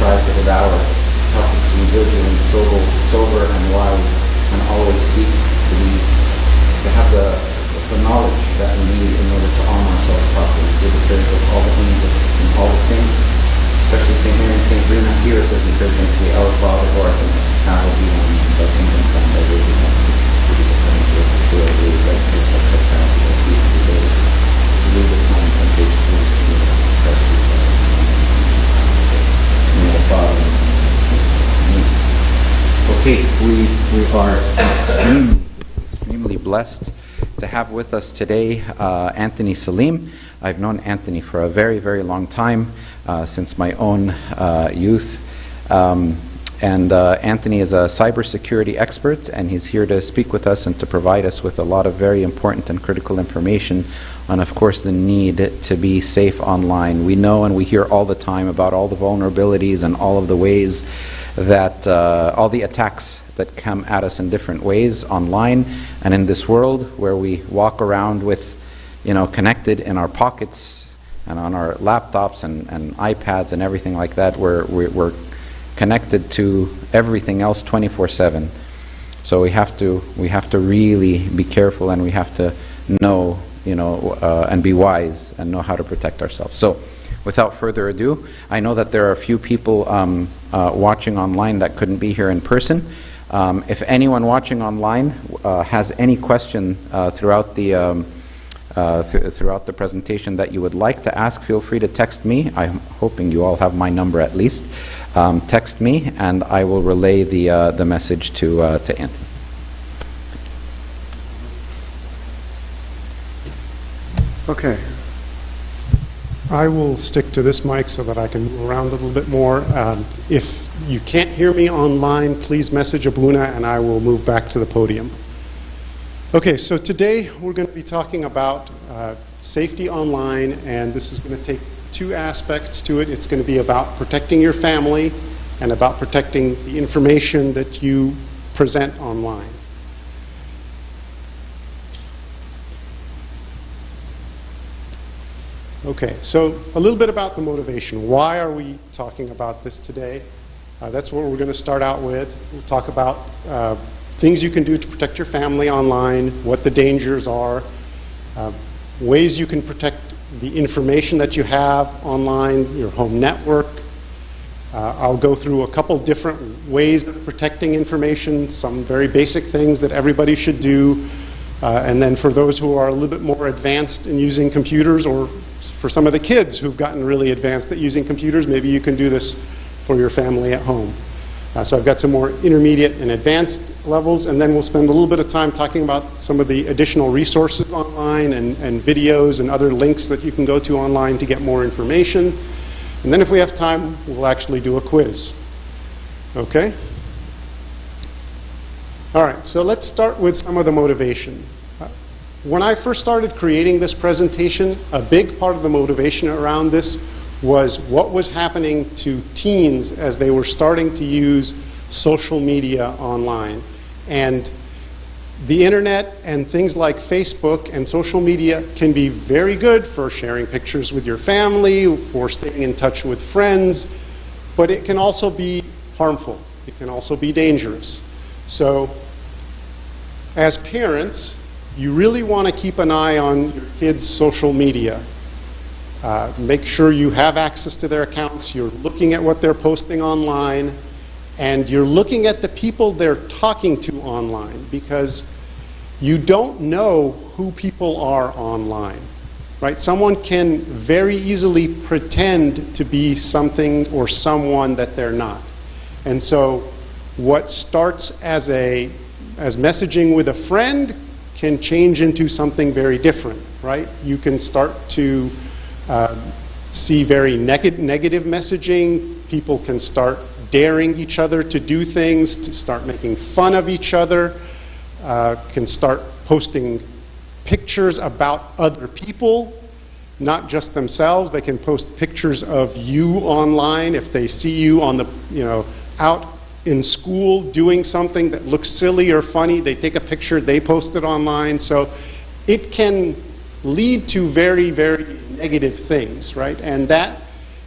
strive to devour. Help us to be vigilant, sober and wise, and always seek to have the knowledge that we need in order to arm ourselves properly. Give the prayers of all the angels and all the saints, especially St. Mary and St. Verena, hear us as we pray them to the Our Father who art in heaven, hallowed be thy name, thy kingdom come, thy will be done. Give us our daily bread, to our daily bread, forgive us our trespasses, as we forgive those who lead us not into temptation, but deliver us from Christ Jesus. Amen. The Father and the Son. Okay, we are extremely blessed to have with us today Anthony Salim. I've known Anthony for a very, very long time, since my own youth. And Anthony is a cybersecurity expert, and he's here to speak with us and to provide us with a lot of very important and critical information on, of course, the need to be safe online. We know and we hear all the time about all the vulnerabilities and all of the ways that all the attacks that come at us in different ways online and in this world where we walk around with, connected in our pockets and on our laptops and iPads and everything like that. We're connected to everything else 24/7. So we have to really be careful, and we have to know, and be wise and know how to protect ourselves. So, without further ado, I know that there are a few people watching online that couldn't be here in person. If anyone watching online has any question throughout the presentation that you would like to ask, feel free to text me. I'm hoping you all have my number at least. Text me, and I will relay the message to Anthony. Okay. I will stick to this mic so that I can move around a little bit more. If you can't hear me online, please message Abuna and I will move back to the podium. Okay, so today we're going to be talking about safety online, and this is going to take two aspects to it. It's going to be about protecting your family and about protecting the information that you present online. Okay, so a little bit about the motivation. Why are we talking about this today? That's what we're going to start out with. We'll talk about things you can do to protect your family online, what the dangers are, ways you can protect the information that you have online, your home network. I'll go through a couple different ways of protecting information, some very basic things that everybody should do, and then for those who are a little bit more advanced in using computers, or for some of the kids who've gotten really advanced at using computers, maybe you can do this for your family at home. So I've got some more intermediate and advanced levels, and then we'll spend a little bit of time talking about some of the additional resources online and videos and other links that you can go to online to get more information. And then if we have time, we'll actually do a quiz. Okay? All right, so let's start with some of the motivation. When I first started creating this presentation, a big part of the motivation around this was what was happening to teens as they were starting to use social media online. And the internet and things like Facebook and social media can be very good for sharing pictures with your family, for staying in touch with friends, but it can also be harmful. It can also be dangerous. So, as parents, you really want to keep an eye on your kids' social media. Make sure you have access to their accounts, you're looking at what they're posting online, and you're looking at the people they're talking to online, because you don't know who people are online, right? Someone can very easily pretend to be something or someone that they're not. And so what starts as messaging with a friend can change into something very different, right? You can start to see very negative messaging. People can start daring each other to do things, to start making fun of each other, can start posting pictures about other people, not just themselves. They can post pictures of you online. If they see you on the, out in school doing something that looks silly or funny, they take a picture, they post it online. So it can lead to very, very negative things, right? And that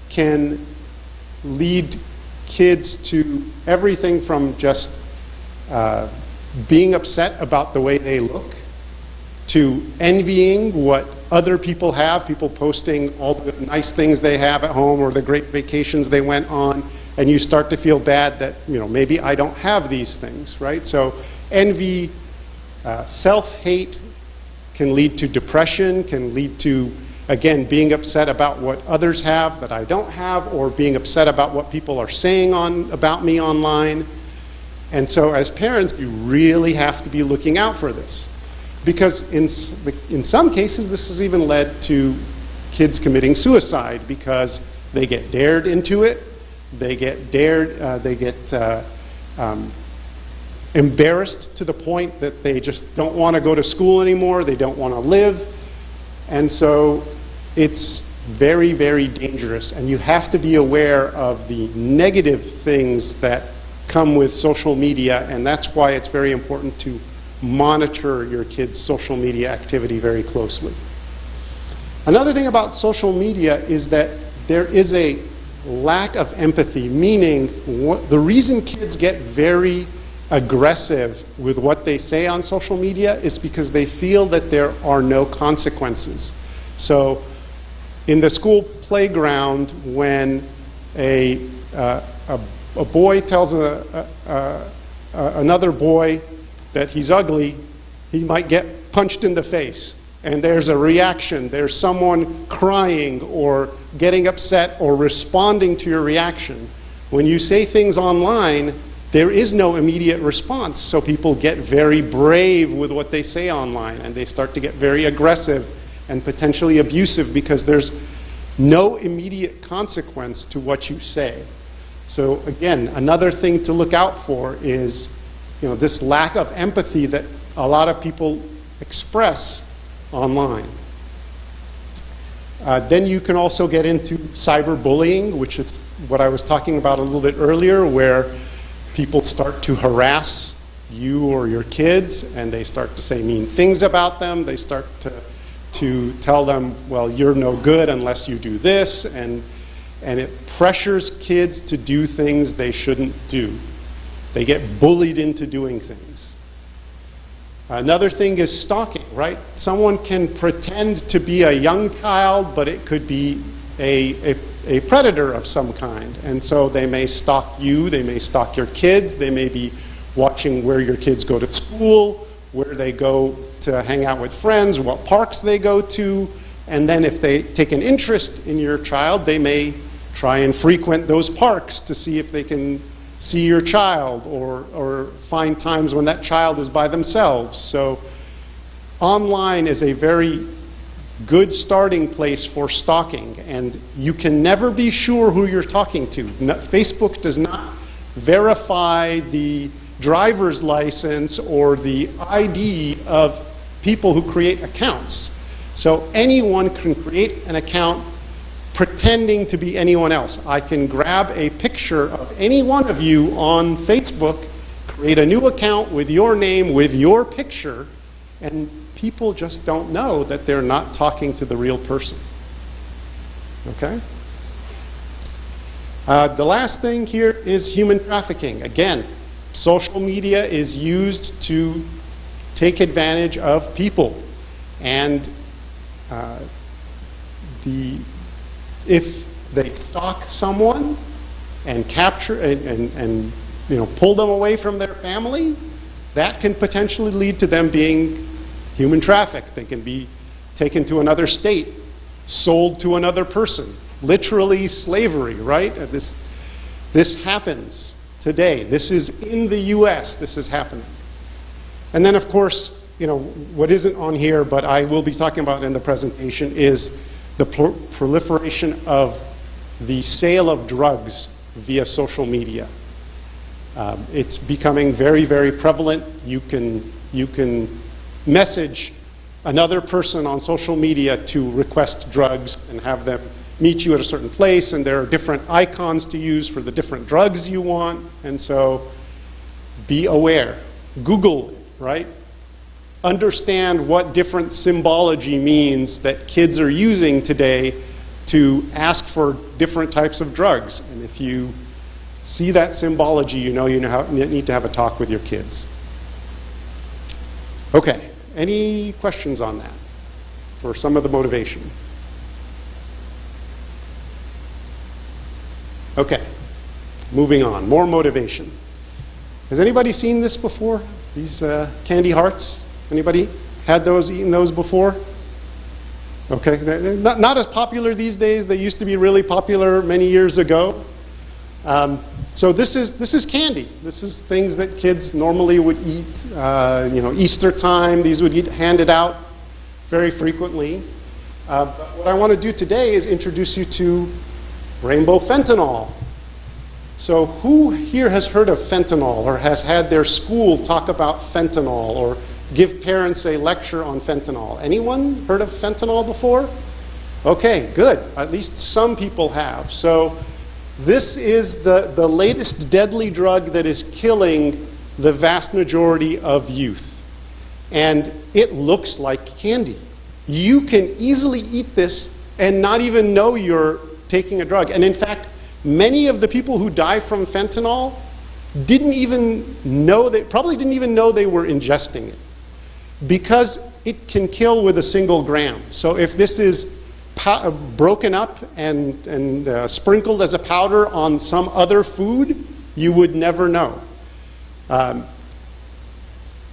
can lead kids to everything from just being upset about the way they look, to envying what other people have, people posting all the nice things they have at home or the great vacations they went on, and you start to feel bad that, maybe I don't have these things, right? So envy, self-hate can lead to depression, can lead to, again, being upset about what others have that I don't have, or being upset about what people are saying about me online. And so as parents, you really have to be looking out for this. Because in some cases, this has even led to kids committing suicide because they get dared into it. They get embarrassed to the point that they just don't want to go to school anymore. They don't want to live. And so it's very, very dangerous. And you have to be aware of the negative things that come with social media. And that's why it's very important to monitor your kids' social media activity very closely. Another thing about social media is that there is a lack of empathy, meaning the reason kids get very aggressive with what they say on social media is because they feel that there are no consequences. So in the school playground, when a boy tells another boy that he's ugly, he might get punched in the face. And there's a reaction. There's someone crying or getting upset or responding to your reaction. When you say things online, there is no immediate response. So people get very brave with what they say online, and they start to get very aggressive and potentially abusive because there's no immediate consequence to what you say. So again, another thing to look out for is this lack of empathy that a lot of people express online. Then you can also get into cyberbullying, which is what I was talking about a little bit earlier, where people start to harass you or your kids, and they start to say mean things about them. They start to tell them, well, you're no good unless you do this, and it pressures kids to do things they shouldn't do. They get bullied into doing things. Another thing is stalking, right? Someone can pretend to be a young child, but it could be a predator of some kind. And so they may stalk you, they may stalk your kids, they may be watching where your kids go to school, where they go to hang out with friends, what parks they go to. And then if they take an interest in your child, they may try and frequent those parks to see if they can see your child or find times when that child is by themselves. So online is a very good starting place for stalking, and you can never be sure who you're talking to. Facebook does not verify the driver's license or the ID of people who create accounts. So anyone can create an account pretending to be anyone else. I can grab a picture of any one of you on Facebook, create a new account with your name, with your picture, and people just don't know that they're not talking to the real person. Okay? The last thing here is human trafficking. Again, social media is used to take advantage of people. And if they stalk someone and capture and pull them away from their family, that can potentially lead to them being human trafficked. They can be taken to another state, sold to another person, literally slavery, right? This happens today. This is in the US, this is happening. And then of course, what isn't on here, but I will be talking about in the presentation, is the proliferation of the sale of drugs via social media. It's becoming very, very prevalent. You can message another person on social media to request drugs and have them meet you at a certain place, and there are different icons to use for the different drugs you want, and so be aware. Google it, right? Understand what different symbology means that kids are using today to ask for different types of drugs. And if you see that symbology, you need to have a talk with your kids. Okay, any questions on that for some of the motivation? Okay, moving on, more motivation. Has anybody seen this before? These candy hearts? Anybody had those, eaten those before? Okay, they're not as popular these days. They used to be really popular many years ago. So this is candy. This is things that kids normally would eat. Easter time, these would get handed out very frequently. But what I want to do today is introduce you to rainbow fentanyl. So who here has heard of fentanyl or has had their school talk about fentanyl or give parents a lecture on fentanyl? Anyone heard of fentanyl before? Okay, good. At least some people have. So this is the latest deadly drug that is killing the vast majority of youth. And it looks like candy. You can easily eat this and not even know you're taking a drug. And in fact, many of the people who die from fentanyl probably didn't even know they were ingesting it, because it can kill with a single gram. So if this is broken up and sprinkled as a powder on some other food, you would never know.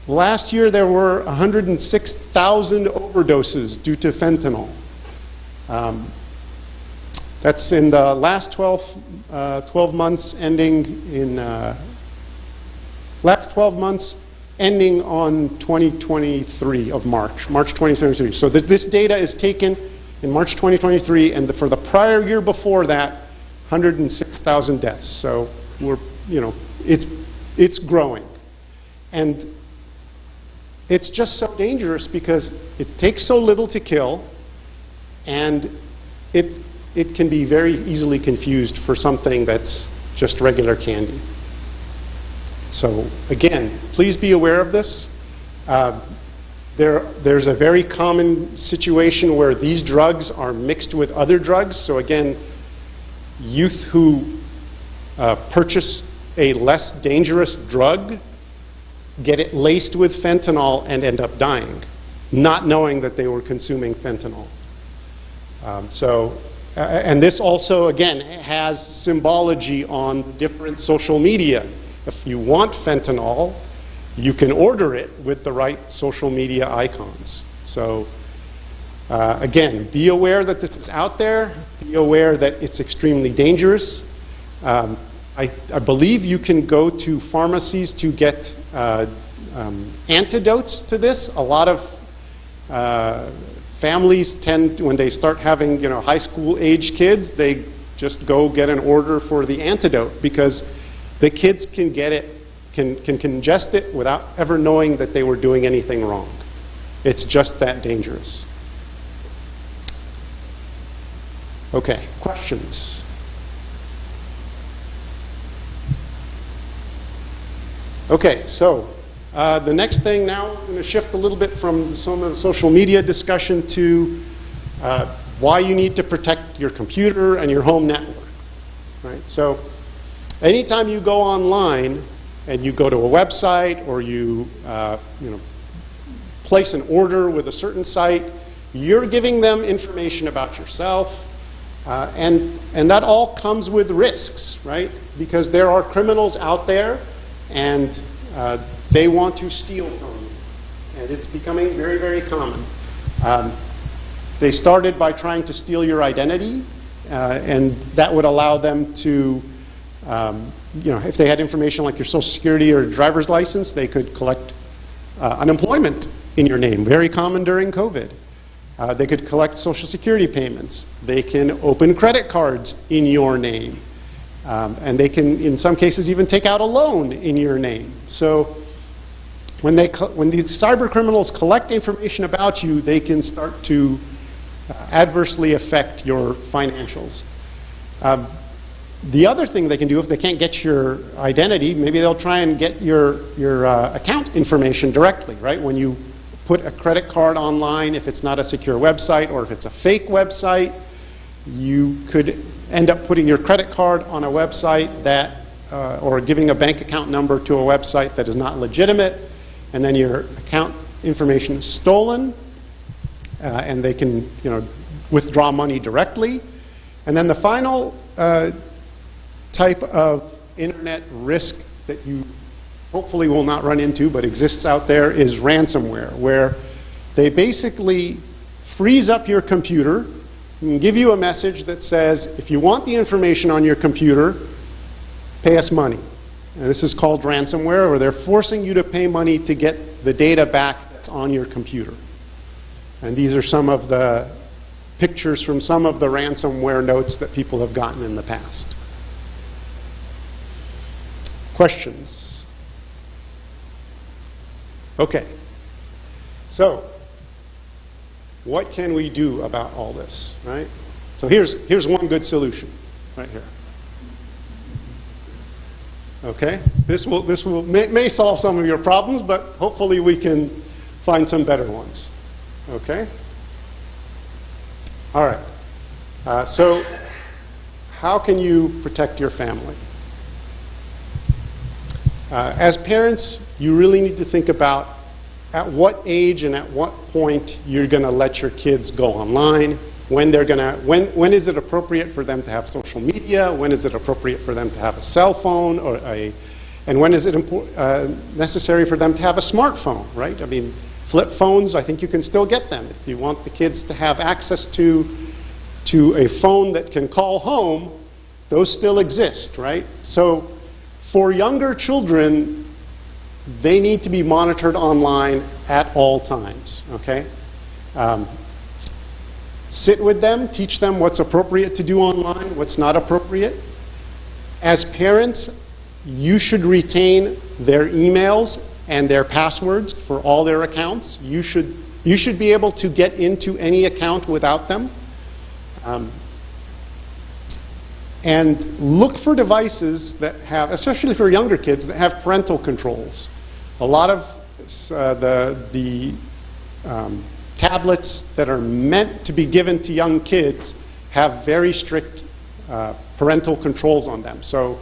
Last year there were 106,000 overdoses due to fentanyl. That's in the last 12 months ending in last 12 months ending on 2023 of March 2023. So this data is taken in March 2023, and for the prior year before that, 106,000 deaths. So it's growing, and it's just so dangerous because it takes so little to kill, and it can be very easily confused for something that's just regular candy. So again, please be aware of this. There's a very common situation where these drugs are mixed with other drugs. So again, youth who purchase a less dangerous drug get it laced with fentanyl and end up dying, not knowing that they were consuming fentanyl. And this also, again, has symbology on different social media. If you want fentanyl, you can order it with the right social media icons. So again, be aware that this is out there. Be aware that it's extremely dangerous. I believe you can go to pharmacies to get antidotes to this. A lot of families tend, when they start having high school age kids, they just go get an order for the antidote, because the kids can get it, can ingest it without ever knowing that they were doing anything wrong. It's just that dangerous. Okay, questions? Okay, so the next thing now, we're going to shift a little bit from some of the social media discussion to why you need to protect your computer and your home network. Right? So anytime you go online and you go to a website, or you place an order with a certain site, you're giving them information about yourself, and that all comes with risks, right? Because there are criminals out there, and they want to steal from you, and it's becoming very, very common. They started by trying to steal your identity, and that would allow them to, if they had information like your social security or driver's license, they could collect unemployment in your name, very common during COVID. They could collect social security payments. They can open credit cards in your name. And they can, in some cases, even take out a loan in your name. So when the cyber criminals collect information about you, they can start to adversely affect your financials. The other thing they can do, if they can't get your identity, maybe they'll try and get your account information directly, right? When you put a credit card online, if it's not a secure website, or if it's a fake website, you could end up putting your credit card on a website that or giving a bank account number to a website that is not legitimate, and then your account information is stolen, and they can, withdraw money directly. And then the final type of internet risk that you hopefully will not run into, but exists out there, is ransomware, where they basically freeze up your computer and give you a message that says, if you want the information on your computer, pay us money. And this is called ransomware, where they're forcing you to pay money to get the data back that's on your computer. And these are some of the pictures from some of the ransomware notes that people have gotten in the past. Questions? Okay. So, what can we do about all this, right? So here's one good solution, right here. Okay? This may solve some of your problems, but hopefully we can find some better ones. Okay? All right. So, how can you protect your family? As parents, you really need to think about at what age and at what point you're going to let your kids go online, when is it appropriate for them to have social media, when is it appropriate for them to have a cell phone, and when is it necessary for them to have a smartphone, right? I mean, flip phones, I think you can still get them. If you want the kids to have access to a phone that can call home, those still exist, right? So for younger children, they need to be monitored online at all times, okay? Sit with them, teach them what's appropriate to do online, what's not appropriate. As parents, you should retain their emails and their passwords for all their accounts. You should be able to get into any account without them. And look for devices that have, especially for younger kids, that have parental controls. A lot of the tablets that are meant to be given to young kids have very strict parental controls on them. So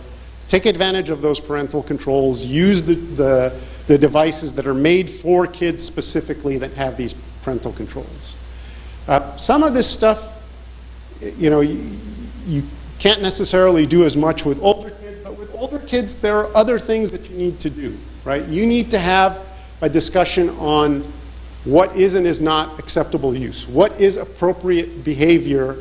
take advantage of those parental controls. Use the devices that are made for kids specifically that have these parental controls. Some of this stuff, you can't necessarily do as much with older kids, but with older kids, there are other things that you need to do, right? You need to have a discussion on what is and is not acceptable use. What is appropriate behavior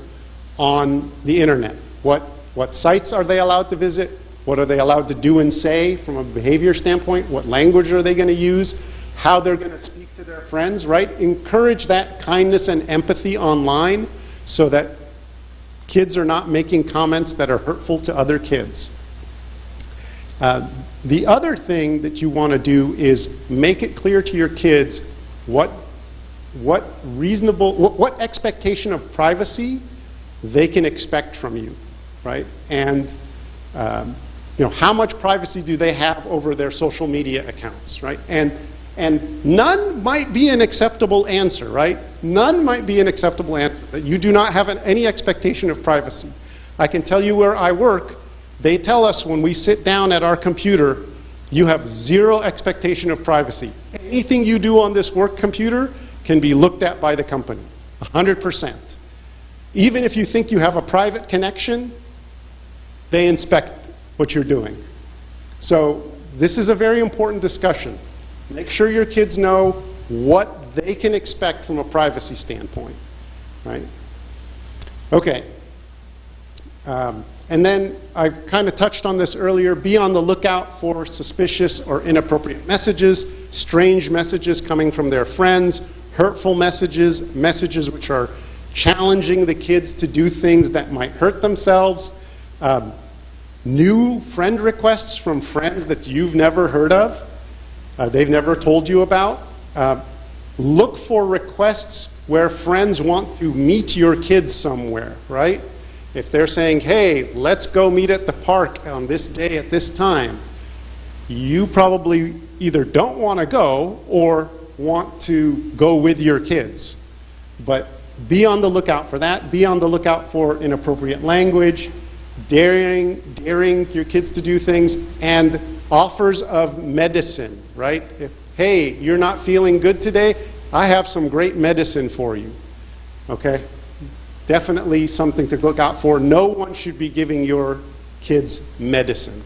on the internet? What sites are they allowed to visit? What are they allowed to do and say from a behavior standpoint? What language are they going to use? How they're going to speak to their friends, right? Encourage that kindness and empathy online so that kids are not making comments that are hurtful to other kids. The other thing that you want to do is make it clear to your kids what expectation of privacy they can expect from you, right? And how much privacy do they have over their social media accounts, right? And none might be an acceptable answer, right? None might be an acceptable answer. You do not have any expectation of privacy. I can tell you where I work, they tell us when we sit down at our computer, you have zero expectation of privacy. Anything you do on this work computer can be looked at by the company, 100%. Even if you think you have a private connection, they inspect what you're doing. So this is a very important discussion. Make sure your kids know what they can expect from a privacy standpoint, right? Okay. And then I kind of touched on this earlier. Be on the lookout for suspicious or inappropriate messages, strange messages coming from their friends, hurtful messages, messages which are challenging the kids to do things that might hurt themselves, new friend requests from friends that you've never heard of, they've never told you about. Look for requests where friends want to meet your kids somewhere, right? If they're saying, hey, let's go meet at the park on this day at this time, you probably either don't want to go or want to go with your kids. But be on the lookout for that. Be on the lookout for inappropriate language. daring your kids to do things, and offers of medicine, right? If, hey, you're not feeling good today, I have some great medicine for you, okay? Definitely something to look out for. No one should be giving your kids medicine,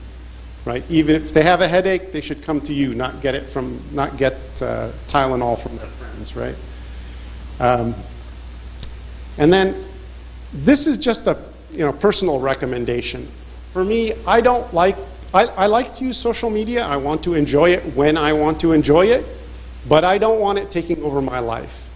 right? Even if they have a headache, they should come to you, not get Tylenol from their friends, right? And then this is just a personal recommendation. For me, I like to use social media. I want to enjoy it when I want to enjoy it, but I don't want it taking over my life.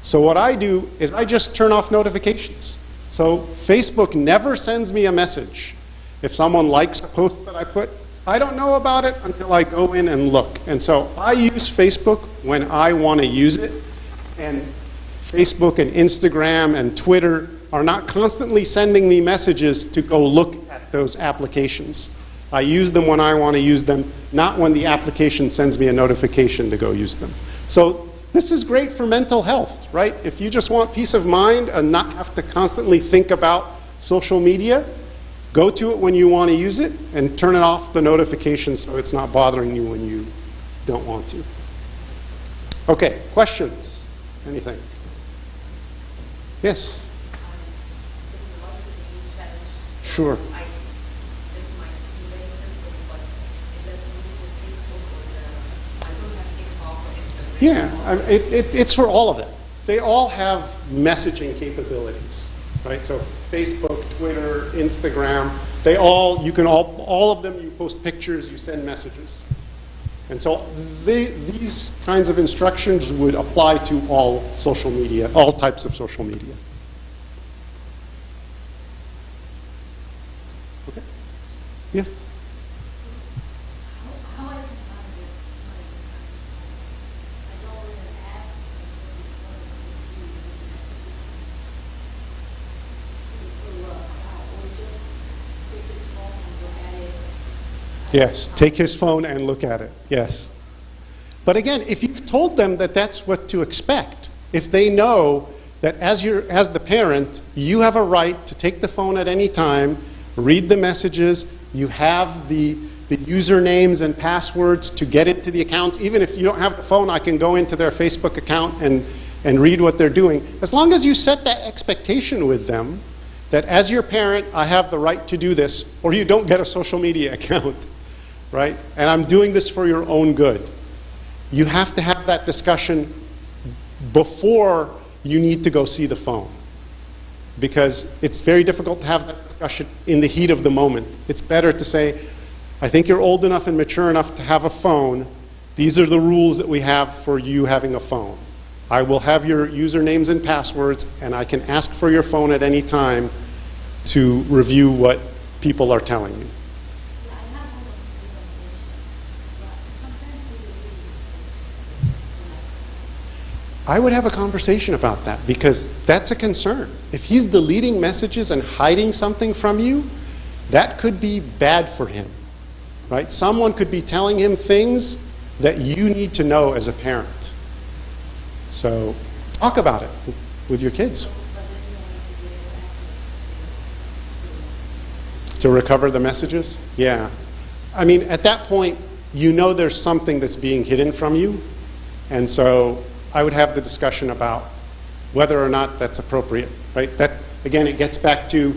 So what I do is I just turn off notifications. So Facebook never sends me a message. If someone likes a post that I put, I don't know about it until I go in and look. And so I use Facebook when I want to use it. And Facebook and Instagram and Twitter are not constantly sending me messages to go look at those applications. I use them when I want to use them, not when the application sends me a notification to go use them. So this is great for mental health, right? If you just want peace of mind and not have to constantly think about social media, go to it when you want to use it and turn it off the notifications so it's not bothering you when you don't want to. Okay, questions? Anything? Yes? Sure. Yeah, it's for all of them. They all have messaging capabilities, right? So Facebook, Twitter, Instagram, all of them, you post pictures, you send messages. And so these kinds of instructions would apply to all social media, all types of social media. Okay? Yes? Yes, take his phone and look at it, yes. But again, if you've told them that that's what to expect, if they know that as the parent, you have a right to take the phone at any time, read the messages, you have the usernames and passwords to get into the accounts. Even if you don't have the phone, I can go into their Facebook account and read what they're doing. As long as you set that expectation with them, that as your parent, I have the right to do this, or you don't get a social media account. Right? And I'm doing this for your own good. You have to have that discussion before you need to go see the phone. Because it's very difficult to have that discussion in the heat of the moment. It's better to say, I think you're old enough and mature enough to have a phone. These are the rules that we have for you having a phone. I will have your usernames and passwords, and I can ask for your phone at any time to review what people are telling you. I would have a conversation about that because that's a concern. If he's deleting messages and hiding something from you, that could be bad for him, right? Someone could be telling him things that you need to know as a parent. So talk about it with your kids. To recover the messages? Yeah. I mean, at that point, you know there's something that's being hidden from you, and so I would have the discussion about whether or not that's appropriate, right? That, again, it gets back to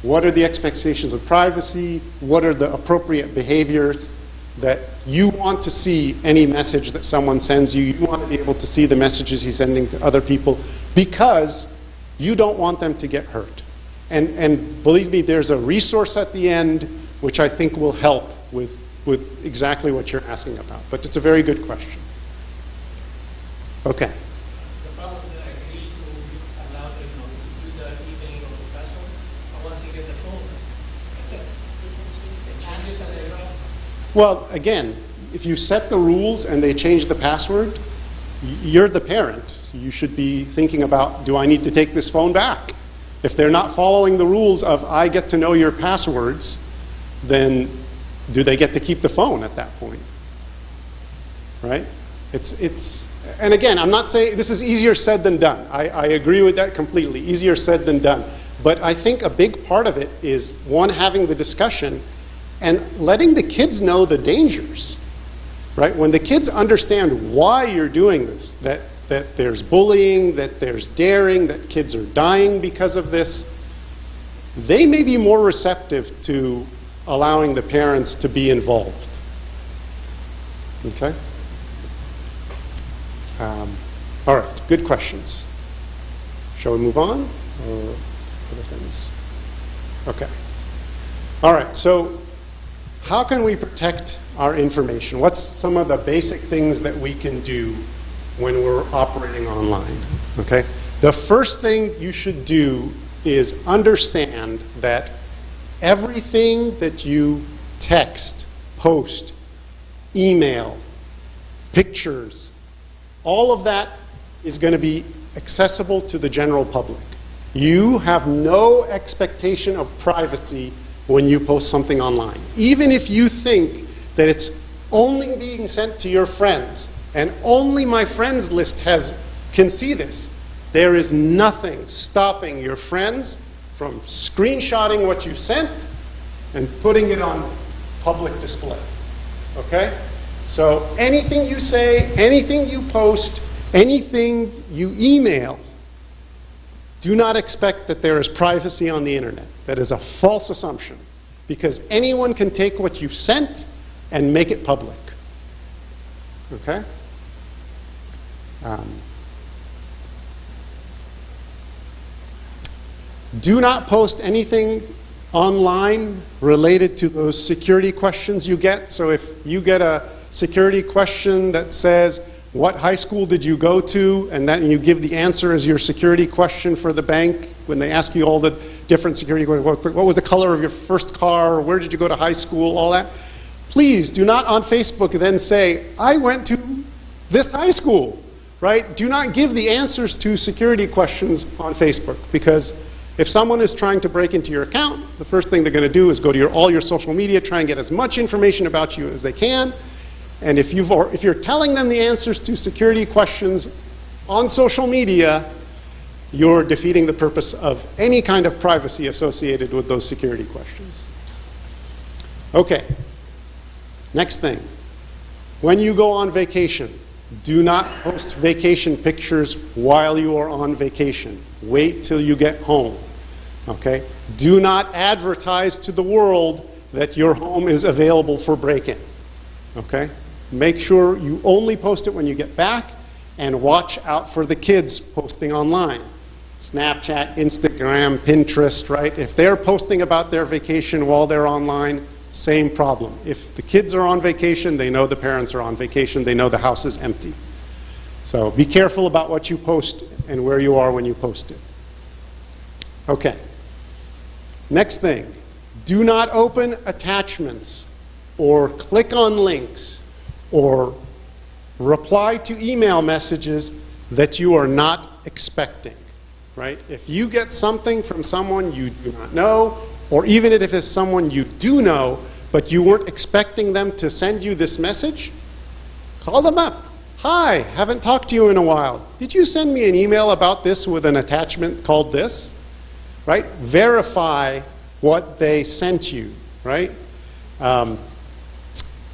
what are the expectations of privacy, what are the appropriate behaviors that you want to see any message that someone sends you. You want to be able to see the messages you're sending to other people because you don't want them to get hurt. And believe me, there's a resource at the end which I think will help with exactly what you're asking about. But it's a very good question. Okay. The problem that I agree to allow them to use the email or the password, and once they get the phone, that's it. They change it and they run. Well, again, if you set the rules and they change the password, you're the parent. You should be thinking about, do I need to take this phone back? If they're not following the rules of I get to know your passwords, then do they get to keep the phone at that point? Right? And again, I'm not saying this is easier said than done. I agree with that completely. Easier said than done. But I think a big part of it is, one, having the discussion and letting the kids know the dangers, right? When the kids understand why you're doing this, that there's bullying, that there's daring, that kids are dying because of this, they may be more receptive to allowing the parents to be involved. Okay? All right, good questions. Shall we move on? Or other things? Okay. All right, so how can we protect our information? What's some of the basic things that we can do when we're operating online? Okay? The first thing you should do is understand that everything that you text, post, email, pictures, all of that is going to be accessible to the general public. You have no expectation of privacy when you post something online. Even if you think that it's only being sent to your friends and only my friends list can see this, there is nothing stopping your friends from screenshotting what you sent and putting it on public display. Okay? So anything you say, anything you post, anything you email, do not expect that there is privacy on the internet. That is a false assumption, because anyone can take what you've sent and make it public. Okay? Do not post anything online related to those security questions you get. So if you get a security question that says, what high school did you go to? And then you give the answer as your security question for the bank when they ask you all the different security questions. What was the color of your first car? Where did you go to high school? All that. Please do not on Facebook then say, I went to this high school, right? Do not give the answers to security questions on Facebook, because if someone is trying to break into your account, the first thing they're going to do is go to all your social media, try and get as much information about you as they can. And if you're telling them the answers to security questions on social media, you're defeating the purpose of any kind of privacy associated with those security questions. Okay. Next thing. When you go on vacation, do not post vacation pictures while you are on vacation. Wait till you get home. Okay? Do not advertise to the world that your home is available for break-in. Okay? Make sure you only post it when you get back, and watch out for the kids posting online. Snapchat, Instagram, Pinterest, right? If they're posting about their vacation while they're online, same problem. If the kids are on vacation, they know the parents are on vacation, they know the house is empty. So be careful about what you post and where you are when you post it. Okay. Next thing, do not open attachments or click on links or reply to email messages that you are not expecting, right? If you get something from someone you do not know, or even if it's someone you do know, but you weren't expecting them to send you this message, call them up. Hi, haven't talked to you in a while. Did you send me an email about this with an attachment called this? Right? Verify what they sent you, right?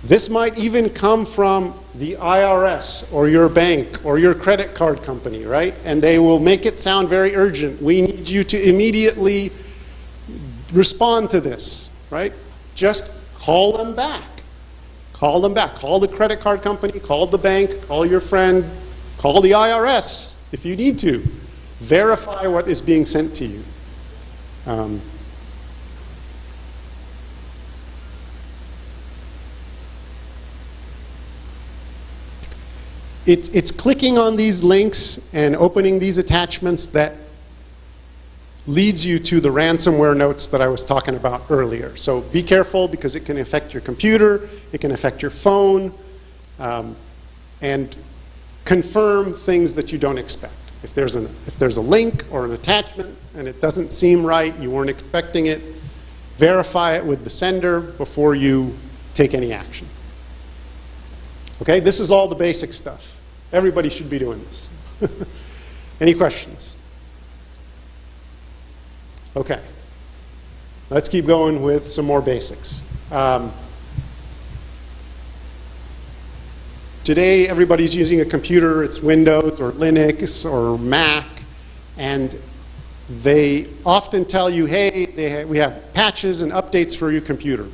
This might even come from the IRS or your bank or your credit card company, right? And they will make it sound very urgent. We need you to immediately respond to this, right? Just call them back. Call them back. Call the credit card company, call the bank, call your friend, call the IRS if you need to. Verify what is being sent to you. It's clicking on these links and opening these attachments that leads you to the ransomware notes that I was talking about earlier. So be careful, because it can affect your computer, it can affect your phone, and confirm things that you don't expect. If there's a link or an attachment and it doesn't seem right, you weren't expecting it, verify it with the sender before you take any action. Okay, this is all the basic stuff. Everybody should be doing this. Any questions? Okay. Let's keep going with some more basics. Today, everybody's using a computer. It's Windows or Linux or Mac, and they often tell you, hey, we have patches and updates for your computer.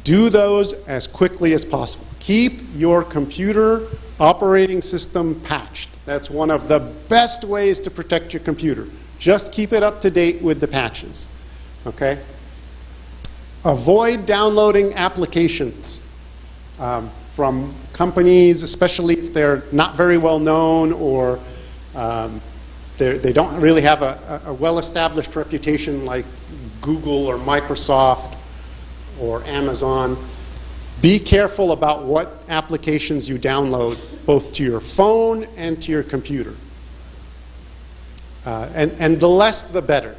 Do those as quickly as possible. Keep your computer operating system patched. That's one of the best ways to protect your computer. Just keep it up to date with the patches. Okay? Avoid downloading applications from companies, especially if they're not very well known or they don't really have a well-established reputation like Google or Microsoft or Amazon. Be careful about what applications you download, both to your phone and to your computer. And the less, the better.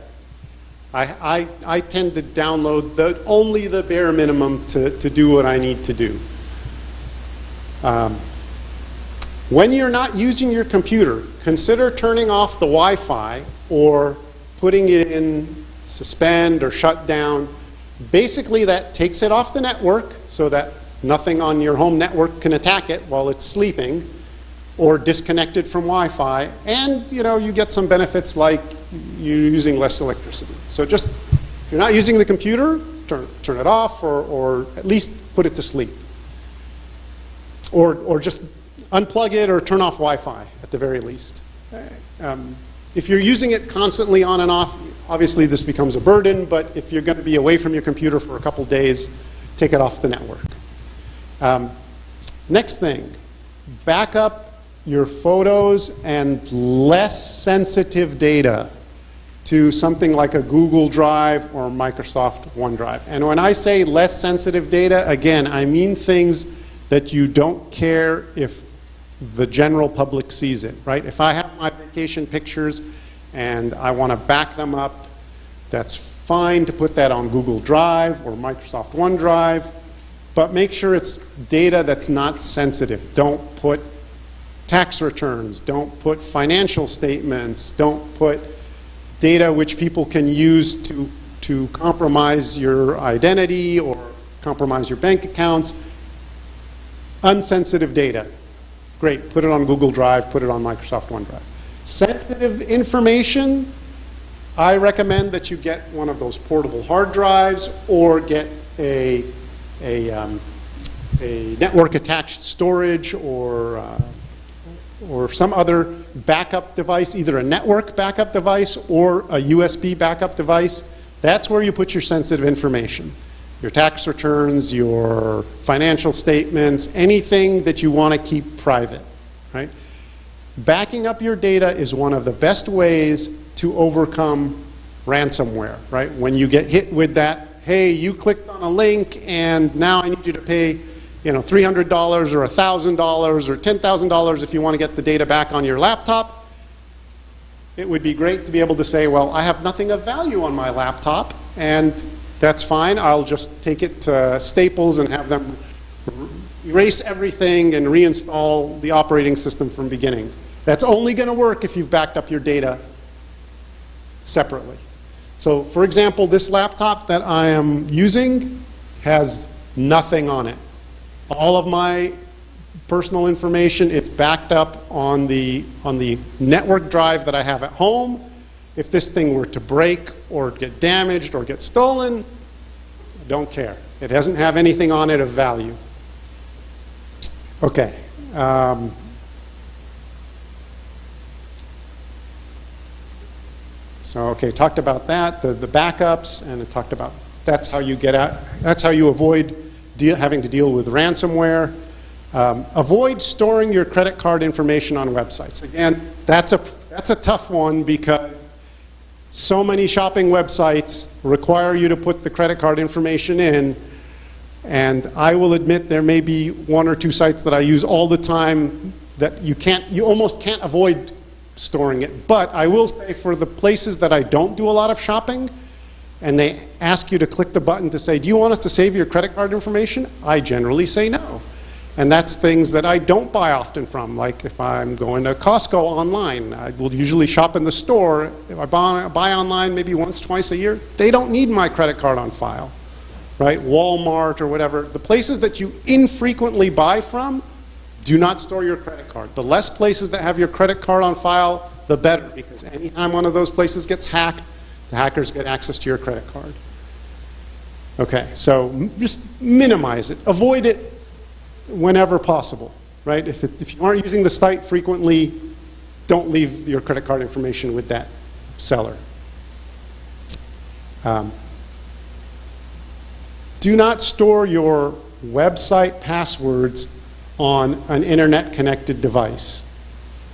I tend to download only the bare minimum to do what I need to do. When you're not using your computer, consider turning off the Wi-Fi or putting it in suspend or shut down. Basically, that takes it off the network so that nothing on your home network can attack it while it's sleeping, or disconnect it from Wi-Fi, and you get some benefits like you're using less electricity. So just, if you're not using the computer, turn it off, or at least put it to sleep. Or just unplug it or turn off Wi-Fi at the very least. If you're using it constantly on and off, obviously this becomes a burden, but if you're going to be away from your computer for a couple days, take it off the network. Next thing, back up your photos and less sensitive data to something like a Google Drive or Microsoft OneDrive. And when I say less sensitive data, again, I mean things that you don't care if the general public sees it, right? If I have my vacation pictures and I want to back them up, that's fine to put that on Google Drive or Microsoft OneDrive, but make sure it's data that's not sensitive. Don't put tax returns, don't put financial statements, don't put data which people can use to compromise your identity or compromise your bank accounts. Unsensitive data, great, put it on Google Drive, put it on Microsoft OneDrive. Sensitive information, I recommend that you get one of those portable hard drives or get a network attached storage or some other backup device, either a network backup device or a USB backup device. That's where you put your sensitive information. Your tax returns, your financial statements, anything that you want to keep private, right? Backing up your data is one of the best ways to overcome ransomware, right? When you get hit with that, hey, you clicked on a link and now I need you to pay, $300 or $1,000 or $10,000 if you want to get the data back on your laptop. It would be great to be able to say, well, I have nothing of value on my laptop, and that's fine. I'll just take it to Staples and have them erase everything and reinstall the operating system from beginning. That's only going to work if you've backed up your data separately. So, for example, this laptop that I am using has nothing on it. All of my personal information is backed up on the network drive that I have at home. If this thing were to break or get damaged or get stolen, I don't care. It doesn't have anything on it of value. Okay. Talked about that, the backups, and it talked about that's how you get out. That's how you avoid having to deal with ransomware. Avoid storing your credit card information on websites. Again, that's a tough one because so many shopping websites require you to put the credit card information in, and I will admit there may be one or two sites that I use all the time that you almost can't avoid storing it. But I will say for the places that I don't do a lot of shopping, and they ask you to click the button to say, do you want us to save your credit card information? I generally say no. And that's things that I don't buy often from. Like if I'm going to Costco online, I will usually shop in the store. If I buy online maybe once, twice a year, they don't need my credit card on file, right? Walmart or whatever. The places that you infrequently buy from, do not store your credit card. The less places that have your credit card on file, the better, because anytime one of those places gets hacked, the hackers get access to your credit card. Okay, so just minimize it. Avoid it whenever possible, right? If you aren't using the site frequently, don't leave your credit card information with that seller. Do not store your website passwords on an internet-connected device.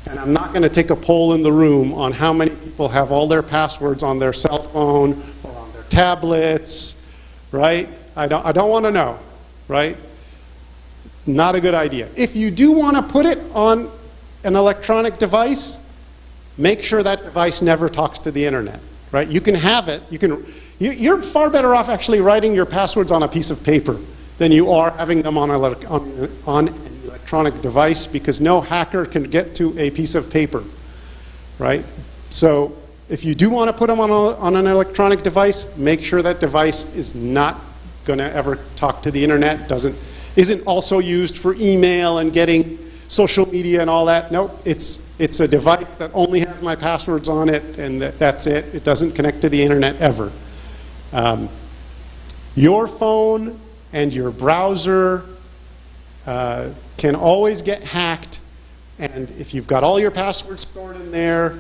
And I'm not going to take a poll in the room on how many people have all their passwords on their cell phone or on their tablets, right? I don't want to know, right? Not a good idea. If you do want to put it on an electronic device, make sure that device never talks to the internet, right? You can have it. You're far better off actually writing your passwords on a piece of paper than you are having them on an electronic device, because no hacker can get to a piece of paper, right? So if you do want to put them on an electronic device, make sure that device is not going to ever talk to the internet, isn't also used for email and getting social media and all that. Nope, it's a device that only has my passwords on it, and that's it. It doesn't connect to the internet ever. Your phone and your browser can always get hacked, and if you've got all your passwords stored in there,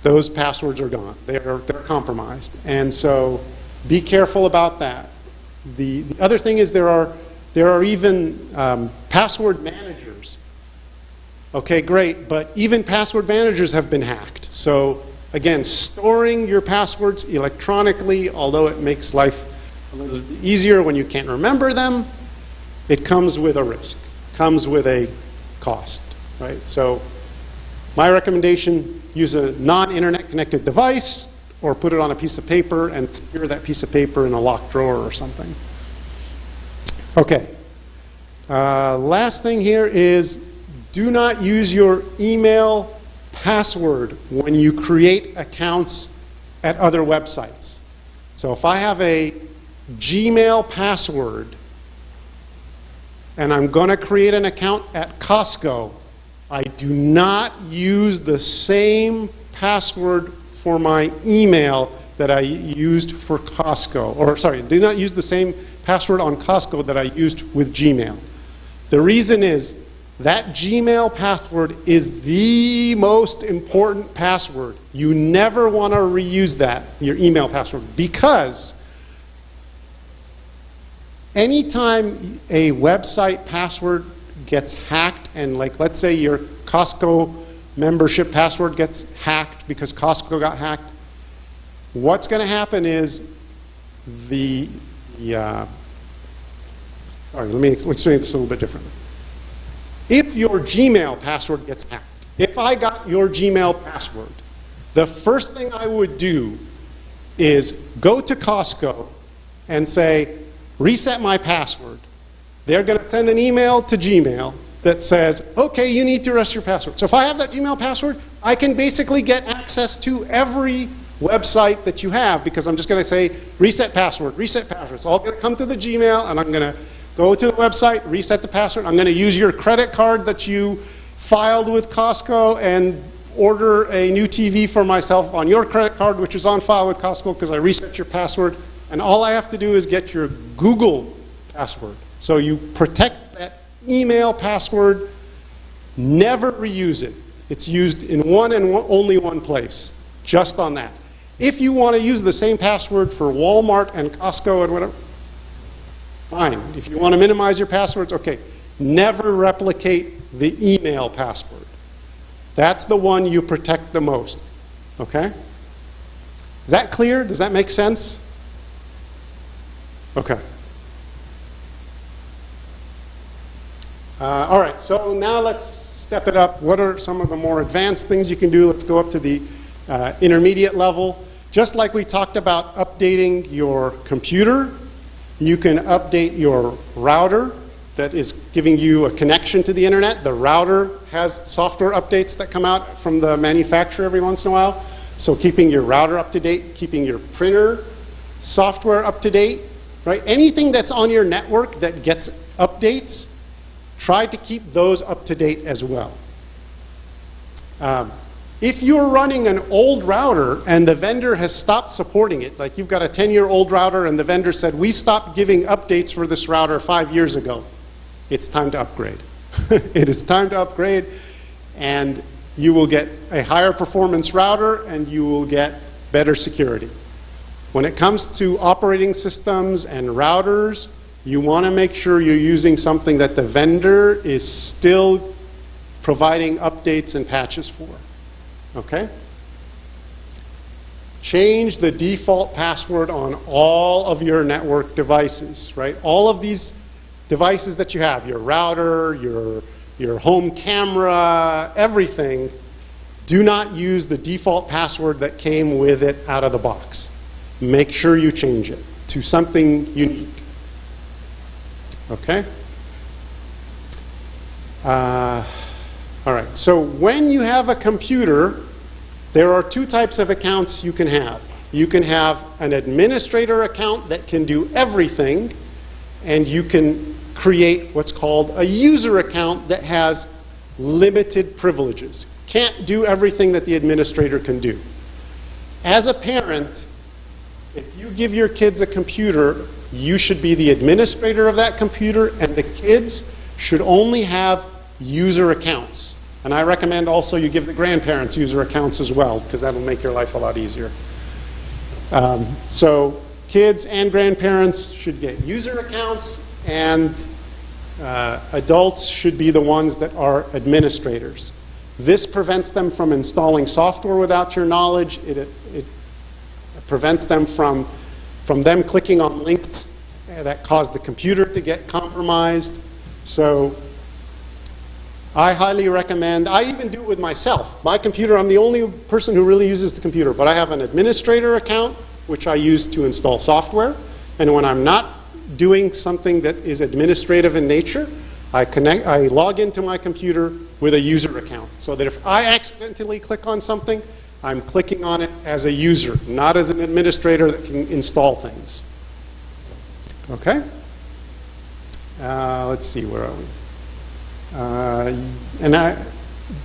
those passwords are gone. They're compromised, and so be careful about that. The other thing is there are even password managers. Okay, great, but even password managers have been hacked. So again, storing your passwords electronically, although it makes life a little easier when you can't remember them, it comes with a risk, comes with a cost, right? So my recommendation, use a non-internet connected device, or put it on a piece of paper and secure that piece of paper in a locked drawer or something. Okay. Last thing here is, do not use your email password when you create accounts at other websites. So if I have a Gmail password and I'm going to create an account at Costco, I do not use the same password for my email that I used for Costco. Or sorry, do not use the same password on Costco that I used with Gmail. The reason is that Gmail password is the most important password. You never want to reuse that, your email password, because anytime a website password gets hacked, and like let's say your Costco membership password gets hacked because Costco got hacked, what's going to happen is let me explain this a little bit differently. If your Gmail password gets hacked, if I got your Gmail password, the first thing I would do is go to Costco and say, reset my password. They're going to send an email to Gmail that says, okay, you need to reset your password. So if I have that Gmail password, I can basically get access to every website that you have, because I'm just going to say, reset password, reset password. It's all going to come to the Gmail, and I'm going to go to the website, reset the password. I'm going to use your credit card that you filed with Costco and order a new TV for myself on your credit card, which is on file with Costco because I reset your password. And all I have to do is get your Google password. So you protect that email password, never reuse it. It's used in only one place, just on that. If you want to use the same password for Walmart and Costco and whatever, fine. If you want to minimize your passwords, okay. Never replicate the email password. That's the one you protect the most. Okay? Is that clear? Does that make sense? Okay. All right, so now let's step it up. What are some of the more advanced things you can do? Let's go up to the intermediate level. Just like we talked about updating your computer, you can update your router that is giving you a connection to the internet. The router has software updates that come out from the manufacturer every once in a while. So keeping your router up to date, keeping your printer software up to date, right? Anything that's on your network that gets updates, try to keep those up to date as well. If you're running an old router and the vendor has stopped supporting it, like you've got a 10-year-old router and the vendor said, we stopped giving updates for this router 5 years ago, it's time to upgrade. It is time to upgrade, and you will get a higher performance router and you will get better security. When it comes to operating systems and routers, you want to make sure you're using something that the vendor is still providing updates and patches for. Okay? Change the default password on all of your network devices, right? All of these devices that you have, your router, your home camera, everything, do not use the default password that came with it out of the box. Make sure you change it to something unique. Okay? All right, so when you have a computer, there are two types of accounts you can have. You can have an administrator account that can do everything, and you can create what's called a user account that has limited privileges. Can't do everything that the administrator can do. As a parent, if you give your kids a computer, you should be the administrator of that computer, and the kids should only have user accounts. And I recommend also you give the grandparents user accounts as well, because that'll make your life a lot easier. So kids and grandparents should get user accounts, and adults should be the ones that are administrators. This prevents them from installing software without your knowledge. It prevents them from them clicking on links that cause the computer to get compromised. So I highly recommend, I even do it with myself. My computer, I'm the only person who really uses the computer, but I have an administrator account, which I use to install software. And when I'm not doing something that is administrative in nature, I log into my computer with a user account, so that if I accidentally click on something, I'm clicking on it as a user, not as an administrator that can install things. Okay? Let's see, where are we?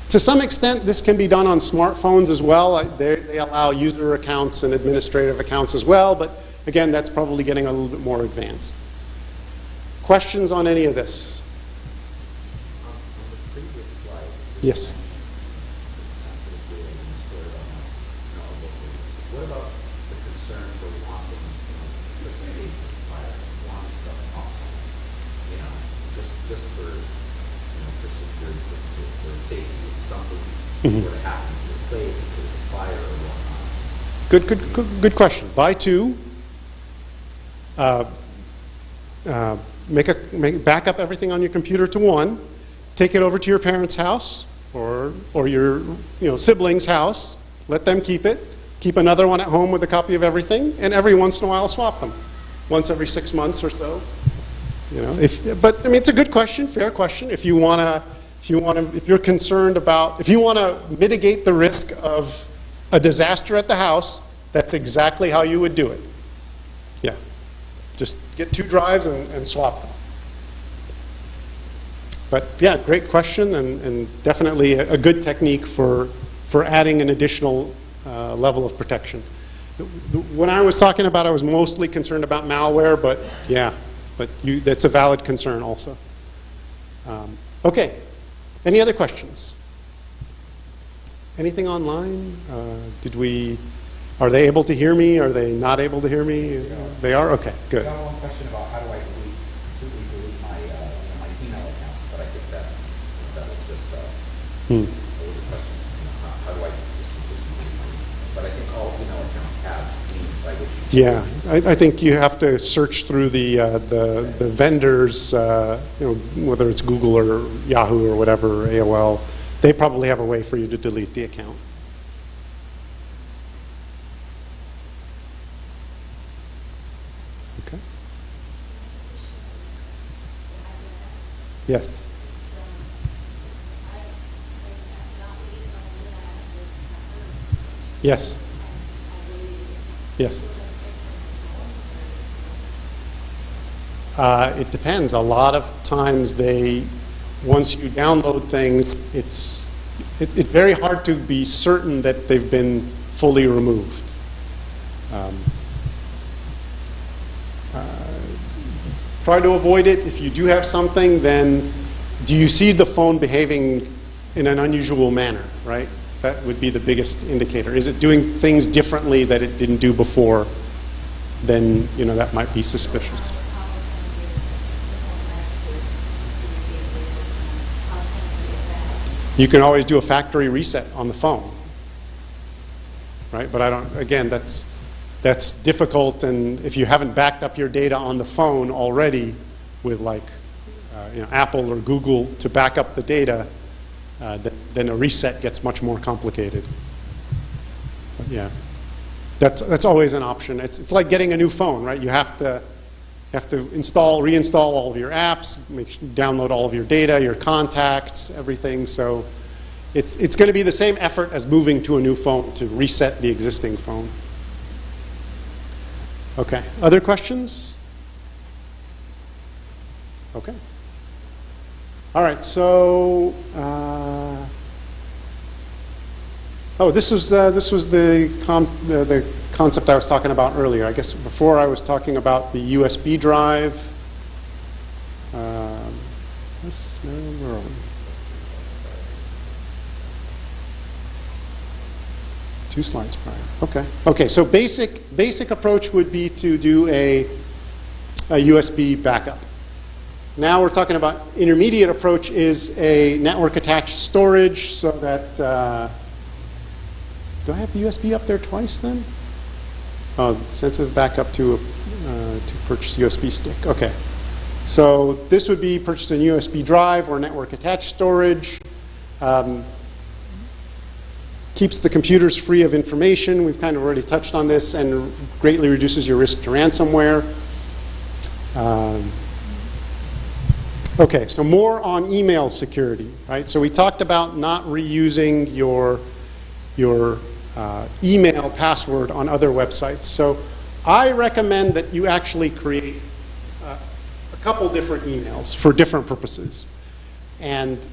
To some extent, this can be done on smartphones as well. They allow user accounts and administrative accounts as well, but again, that's probably getting a little bit more advanced. Questions on any of this? On the previous slide, Yes. sensitive data and stored on what about the concern for wanting, just in case of fire, wanting stuff offsite, just for, for security purposes, for safety, if something were to happen to your place, if there's a fire or whatnot. Good question. Buy two. Back up everything on your computer to one. Take it over to your parents' house or your sibling's house. Let them keep it. Keep another one at home with a copy of everything, and every once in a while swap them. Once every 6 months or so. But I mean, it's a good question, fair question. If you're concerned about, if you want to mitigate the risk of a disaster at the house, that's exactly how you would do it. Yeah. Just get 2 drives and swap them. But yeah, great question, and definitely a good technique for adding an additional level of protection. When I was talking about, I was mostly concerned about malware, but yeah, that's a valid concern also. Okay, any other questions? Anything online? Are they able to hear me? Are they not able to hear me? They are? Okay, good. I got one question about how do I completely delete my email account, but I think that was just, there was a question, how do I just completely delete my email? But I think all email accounts have means by which you Yeah, I think you have to search through the vendors, whether it's Google or Yahoo or whatever, AOL. They probably have a way for you to delete the account. Okay. Yes. Yes. Yes. It depends. A lot of times once you download things, it's very hard to be certain that they've been fully removed. Try to avoid it. If you do have something, then do you see the phone behaving in an unusual manner, right? That would be the biggest indicator. Is it doing things differently that it didn't do before? Then, that might be suspicious. You can always do a factory reset on the phone, right? But again, that's difficult, and if you haven't backed up your data on the phone already with Apple or Google to back up the data, then a reset gets much more complicated. But yeah, that's always an option. It's like getting a new phone, right? You have to reinstall all of your apps, download all of your data, your contacts, everything. So it's going to be the same effort as moving to a new phone to reset the existing phone. Okay. Other questions? Okay. All right. So, this was the concept I was talking about earlier. I guess before I was talking about the USB drive. Where are we? 2 slides prior. Okay. Okay. So basic approach would be to do a USB backup. Now we're talking about intermediate approach is a network attached storage, so that do I have the USB up there twice then? Oh, sensitive backup to purchase USB stick. Okay. So this would be purchasing USB drive or network attached storage. Keeps the computers free of information. We've kind of already touched on this, and greatly reduces your risk to ransomware. Okay, so more on email security, right? So we talked about not reusing your email password on other websites. So I recommend that you actually create a couple different emails for different purposes. And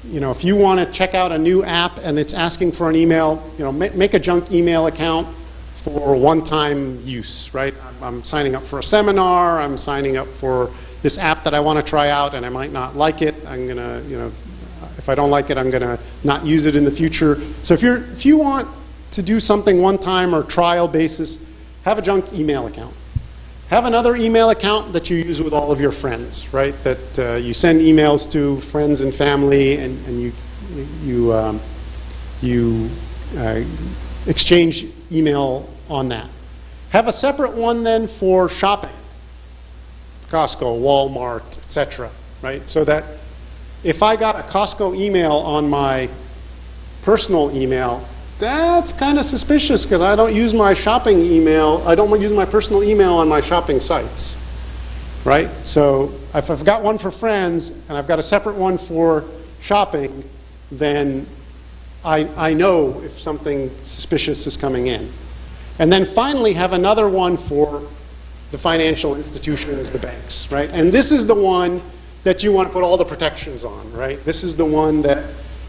if you want to check out a new app and it's asking for an email, make a junk email account for one-time use, right? I'm signing up for a seminar. I'm signing up for this app that I want to try out, and I might not like it. I'm going to, if I don't like it, I'm going to not use it in the future. So if you want to do something one time or trial basis, have a junk email account. Have another email account that you use with all of your friends, right? That you send emails to friends and family, and you exchange email on that. Have a separate one then for shopping, Costco, Walmart, etc. Right? So that if I got a Costco email on my personal email, that's kind of suspicious because I don't use my shopping email. I don't use my personal email on my shopping sites, right? So if I've got one for friends and I've got a separate one for shopping, then I know if something suspicious is coming in. And then finally have another one for the financial institutions, the banks, right? And this is the one that you want to put all the protections on, right? This is the one that,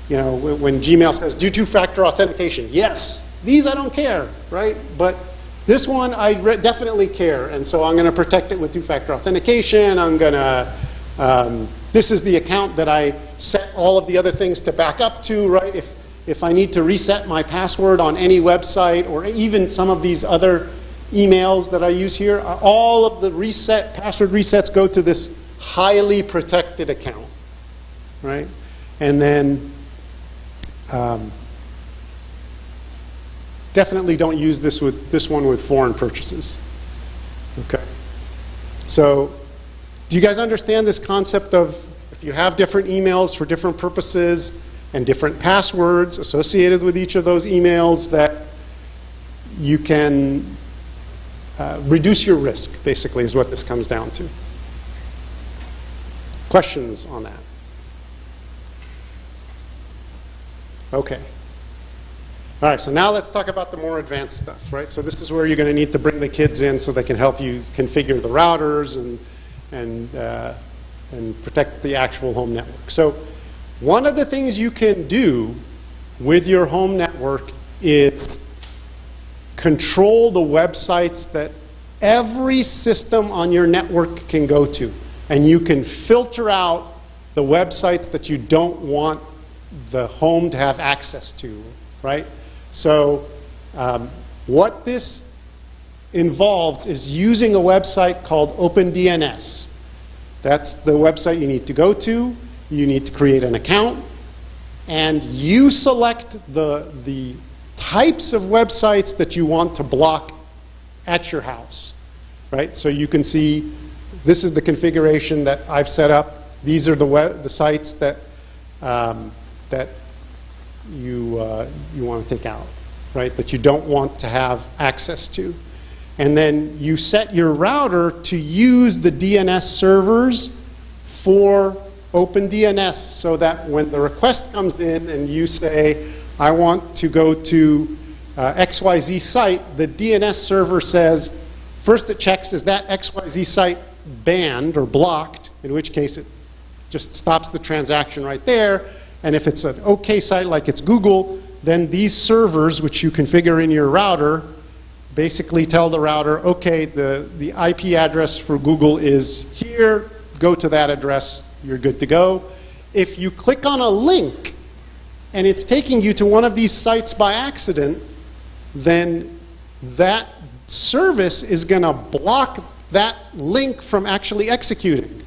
when Gmail says do two-factor authentication, yes, these I don't care, right? But this one I definitely care, and so I'm going to protect it with two-factor authentication. I'm going to, this is the account that I set all of the other things to back up to, right? If I need to reset my password on any website or even some of these other emails that I use here, all of the password resets go to this highly protected account, right? And then definitely don't use this one with foreign purchases. Okay. So do you guys understand this concept of if you have different emails for different purposes and different passwords associated with each of those emails, that you can reduce your risk, basically, is what this comes down to. Questions on that? Okay. All right, so now let's talk about the more advanced stuff, right? So this is where you're going to need to bring the kids in so they can help you configure the routers and protect the actual home network. So one of the things you can do with your home network is control the websites that every system on your network can go to. And you can filter out the websites that you don't want the home to have access to, right? So what this involves is using a website called OpenDNS. That's the website you need to go to. You need to create an account. And you select the types of websites that you want to block at your house, right? So you can see this is the configuration that I've set up. These are the sites that you want to take out, right? That you don't want to have access to. And then you set your router to use the DNS servers for OpenDNS so that when the request comes in and you say, I want to go to XYZ site, the DNS server says, first it checks, is that XYZ site banned or blocked, in which case it just stops the transaction right there. And if it's an OK site like it's Google, then these servers, which you configure in your router, basically tell the router, OK, the IP address for Google is here, go to that address, you're good to go. If you click on a link and it's taking you to one of these sites by accident, then that service is going to block that link from actually executing,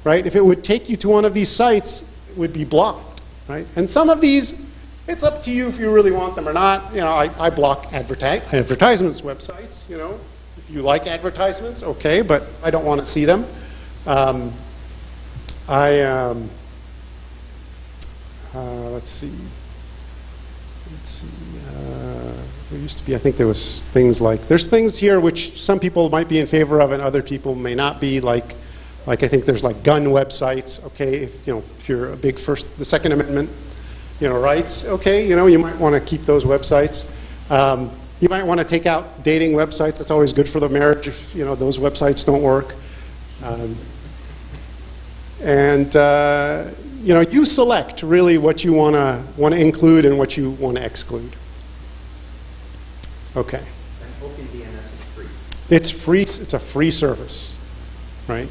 right? If it would take you to one of these sites, it would be blocked, right? And some of these, it's up to you if you really want them or not. You know, I block advertisements websites, you know. If you like advertisements, okay, but I don't want to see them. Let's see. There used to be, I think there was things like, there's things here which some people might be in favor of and other people may not be, like I think there's like gun websites, okay, if you're a big the Second Amendment, rights, okay, you might want to keep those websites. You might want to take out dating websites. That's always good for the marriage if, those websites don't work. You select really what you want to include and what you want to exclude. Okay. And OpenDNS is free. It's free. It's a free service, right?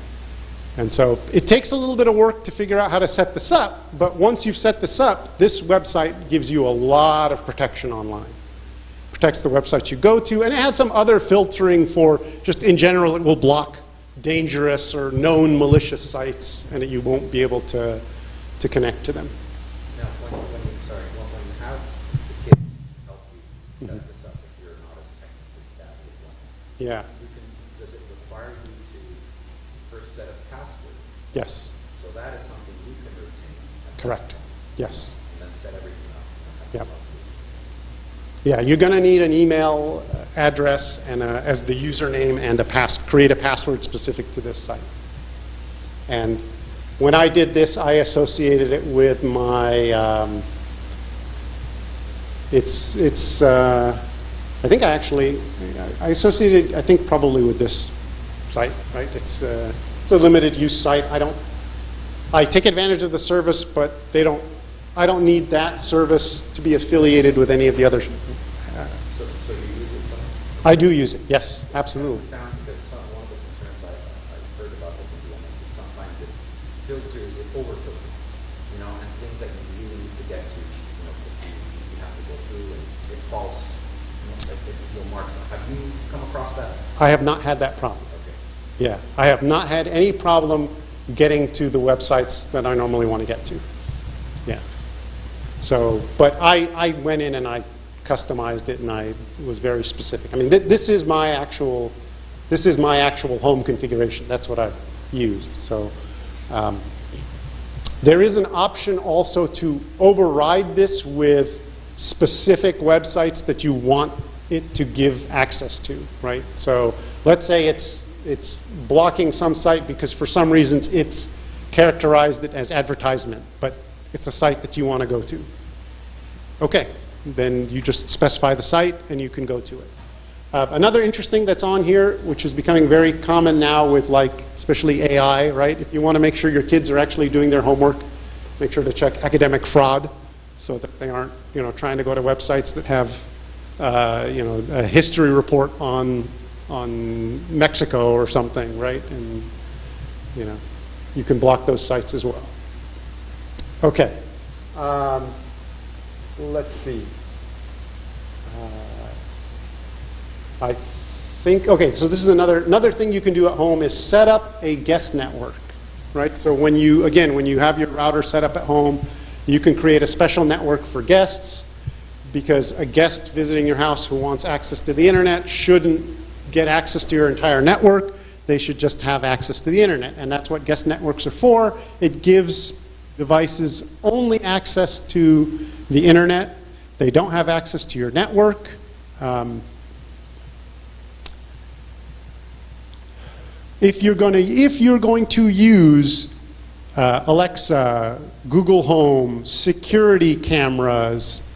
And so it takes a little bit of work to figure out how to set this up, but once you've set this up, this website gives you a lot of protection online. Protects the websites you go to, and it has some other filtering for just in general, it will block dangerous or known malicious sites, and you won't be able to connect to them. Now, when you have the kids help you set this up, if you're not as technically savvy as one, Yeah. does it require you to first set a password? Yes. So that is something you can retain. Correct. Yes. And then set everything up. Yep. Yeah, you're going to need an email address and as the username and create a password specific to this site. And when I did this, I associated it with my. I think I associated. I think probably with this site, right? It's a limited use site. I take advantage of the service, but I don't need that service to be affiliated with any of the other. So you use it? I do use it. Yes, absolutely. I found because one of the concerns I've heard about OpenDNS is sometimes it filters, it over-filters, and things that you really need to get to, you have to go through, and it falls, like your marks. Have you come across that? I have not had that problem. Okay. Yeah, I have not had any problem getting to the websites that I normally want to get to. Yeah. So, but I went in and I customized it and I was very specific. I mean, this is my actual home configuration. That's what I've used. So, there is an option also to override this with specific websites that you want it to give access to, right? So let's say it's blocking some site because for some reasons it's characterized it as advertisement, but it's a site that you want to go to. Okay, then you just specify the site and you can go to it. Another interesting that's on here, which is becoming very common now with like, especially AI, right? If you want to make sure your kids are actually doing their homework, make sure to check academic fraud so that they aren't, trying to go to websites that have, a history report on Mexico or something, right? And, you can block those sites as well. Okay. Let's see. I think, okay, so this is another thing you can do at home is set up a guest network, right? So when you have your router set up at home, you can create a special network for guests, because a guest visiting your house who wants access to the internet shouldn't get access to your entire network. They should just have access to the internet, and that's what guest networks are for. It gives devices only access to the internet. They don't have access to your network. If you're going to use Alexa, Google Home, security cameras,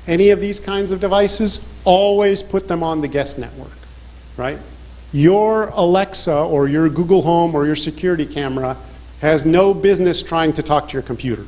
any of these kinds of devices, always put them on the guest network, right? Your Alexa or your Google Home or your security camera has no business trying to talk to your computer,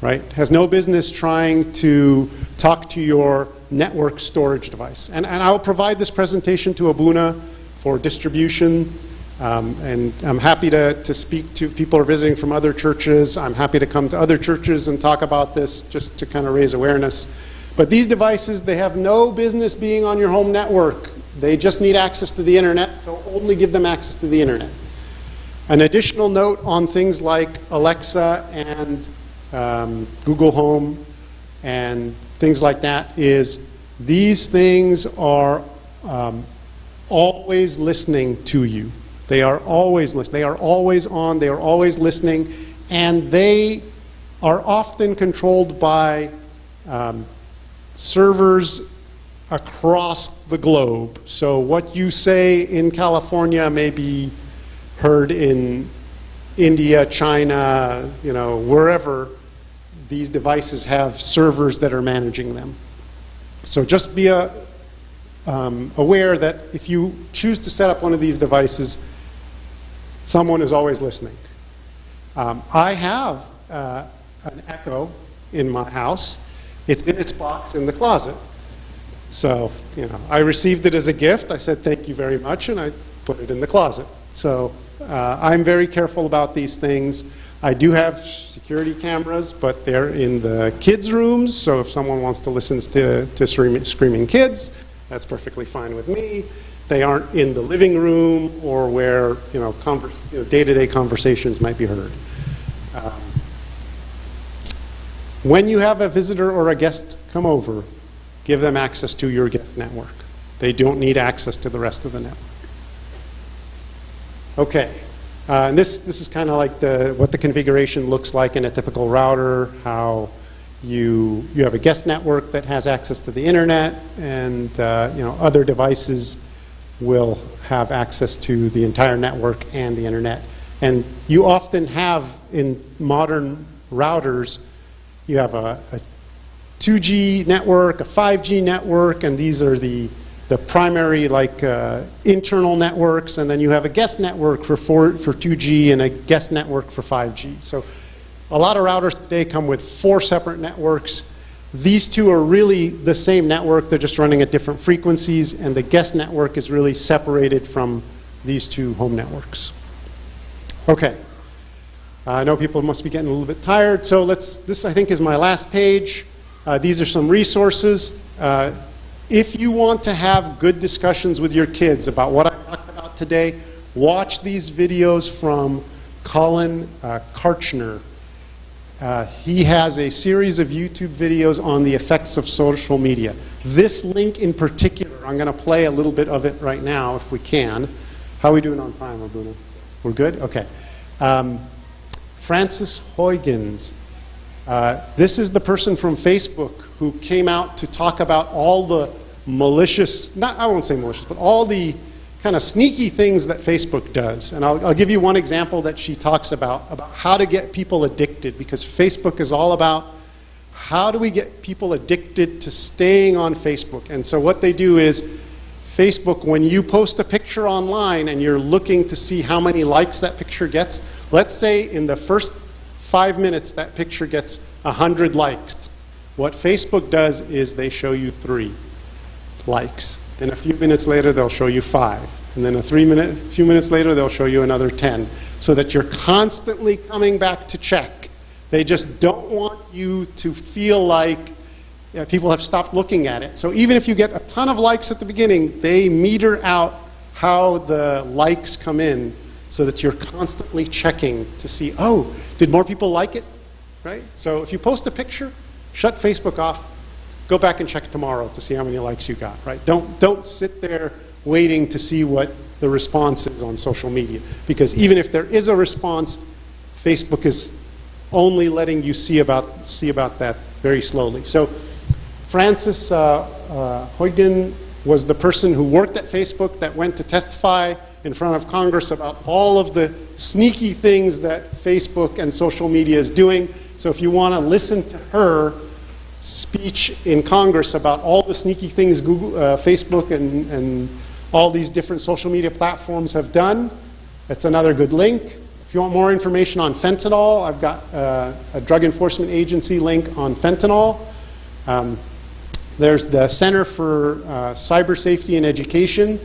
right? Has no business trying to talk to your network storage device. And I'll provide this presentation to Abuna for distribution. And I'm happy to speak to people who are visiting from other churches. I'm happy to come to other churches and talk about this just to kind of raise awareness. But these devices, they have no business being on your home network. They just need access to the internet, so only give them access to the internet. An additional note on things like Alexa and Google Home and things like that is these things are always listening to you. They are always listening. They are always on. They are always listening. And they are often controlled by servers across the globe. So what you say in California may be heard in India, China, wherever. These devices have servers that are managing them. So just be aware that if you choose to set up one of these devices, someone is always listening. I have an Echo in my house. It's in its box in the closet. So, I received it as a gift. I said, thank you very much, and I put it in the closet. So, I'm very careful about these things. I do have security cameras, but they're in the kids' rooms, so if someone wants to listen to screaming kids, that's perfectly fine with me. They aren't in the living room or where day-to-day conversations might be heard. When you have a visitor or a guest come over, give them access to your guest network. They don't need access to the rest of the network. Okay, and this is kind of like what the configuration looks like in a typical router. How you have a guest network that has access to the internet, and other devices will have access to the entire network and the internet. And you often have in modern routers, you have a 2G network, a 5G network, and these are the primary internal networks, and then you have a guest network for 2G and a guest network for 5G. So a lot of routers today come with 4 separate networks. These two are really the same network, they're just running at different frequencies, and the guest network is really separated from these two home networks. Okay. I know people must be getting a little bit tired, so this I think is my last page. These are some resources. If you want to have good discussions with your kids about what I talked about today, watch these videos from Colin Karchner. He has a series of YouTube videos on the effects of social media. This link in particular, I'm going to play a little bit of it right now if we can. How are we doing on time, Abuna? We're good? Okay. Francis Huygens. This is the person from Facebook who came out to talk about all the malicious, I won't say malicious, but all the kind of sneaky things that Facebook does. And I'll give you one example that she talks about how to get people addicted, because Facebook is all about how do we get people addicted to staying on Facebook. And so what they do is, Facebook, when you post a picture online and you're looking to see how many likes that picture gets, let's say in the first 5 minutes that picture gets 100 likes. What Facebook does is they show you 3 likes. Then a few minutes later, they'll show you 5. And then a few minutes later, they'll show you another 10. So that you're constantly coming back to check. They just don't want you to feel like people have stopped looking at it. So even if you get a ton of likes at the beginning, they meter out how the likes come in so that you're constantly checking to see, oh, did more people like it? Right? So if you post a picture, shut Facebook off. Go back and check tomorrow to see how many likes you got, right? Don't sit there waiting to see what the response is on social media. Because even if there is a response, Facebook is only letting you see about that very slowly. So Frances Huygen was the person who worked at Facebook that went to testify in front of Congress about all of the sneaky things that Facebook and social media is doing. So if you want to listen to her speech in Congress about all the sneaky things Facebook and all these different social media platforms have done, that's another good link. If you want more information on fentanyl, I've got a drug enforcement agency link on fentanyl. There's the Center for Cyber Safety and Education.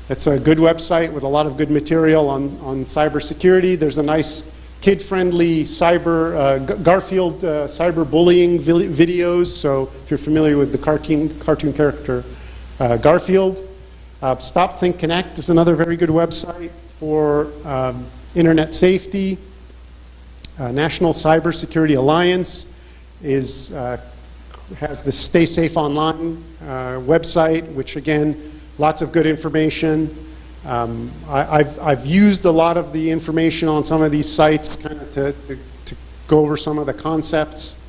It's a good website with a lot of good material on cybersecurity. There's a nice kid-friendly Garfield cyberbullying videos. So if you're familiar with the cartoon character Garfield. Stop, Think, Connect is another very good website for internet safety. National Cybersecurity Alliance has the Stay Safe Online website, which again, lots of good information. I've used a lot of the information on some of these sites kind of to go over some of the concepts,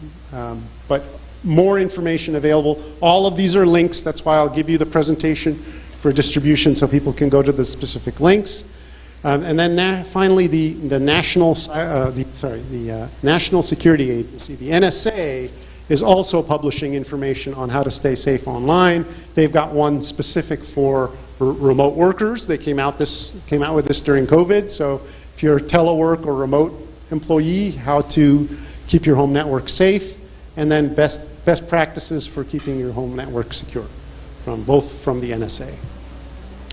but more information available. All of these are links. That's why I'll give you the presentation for distribution so people can go to the specific links. And then finally, the National Security Agency, the NSA, is also publishing information on how to stay safe online. They've got one specific for remote workers. They came out with this during COVID. So if you're a telework or remote employee, how to keep your home network safe, and then best practices for keeping your home network secure, both from the NSA.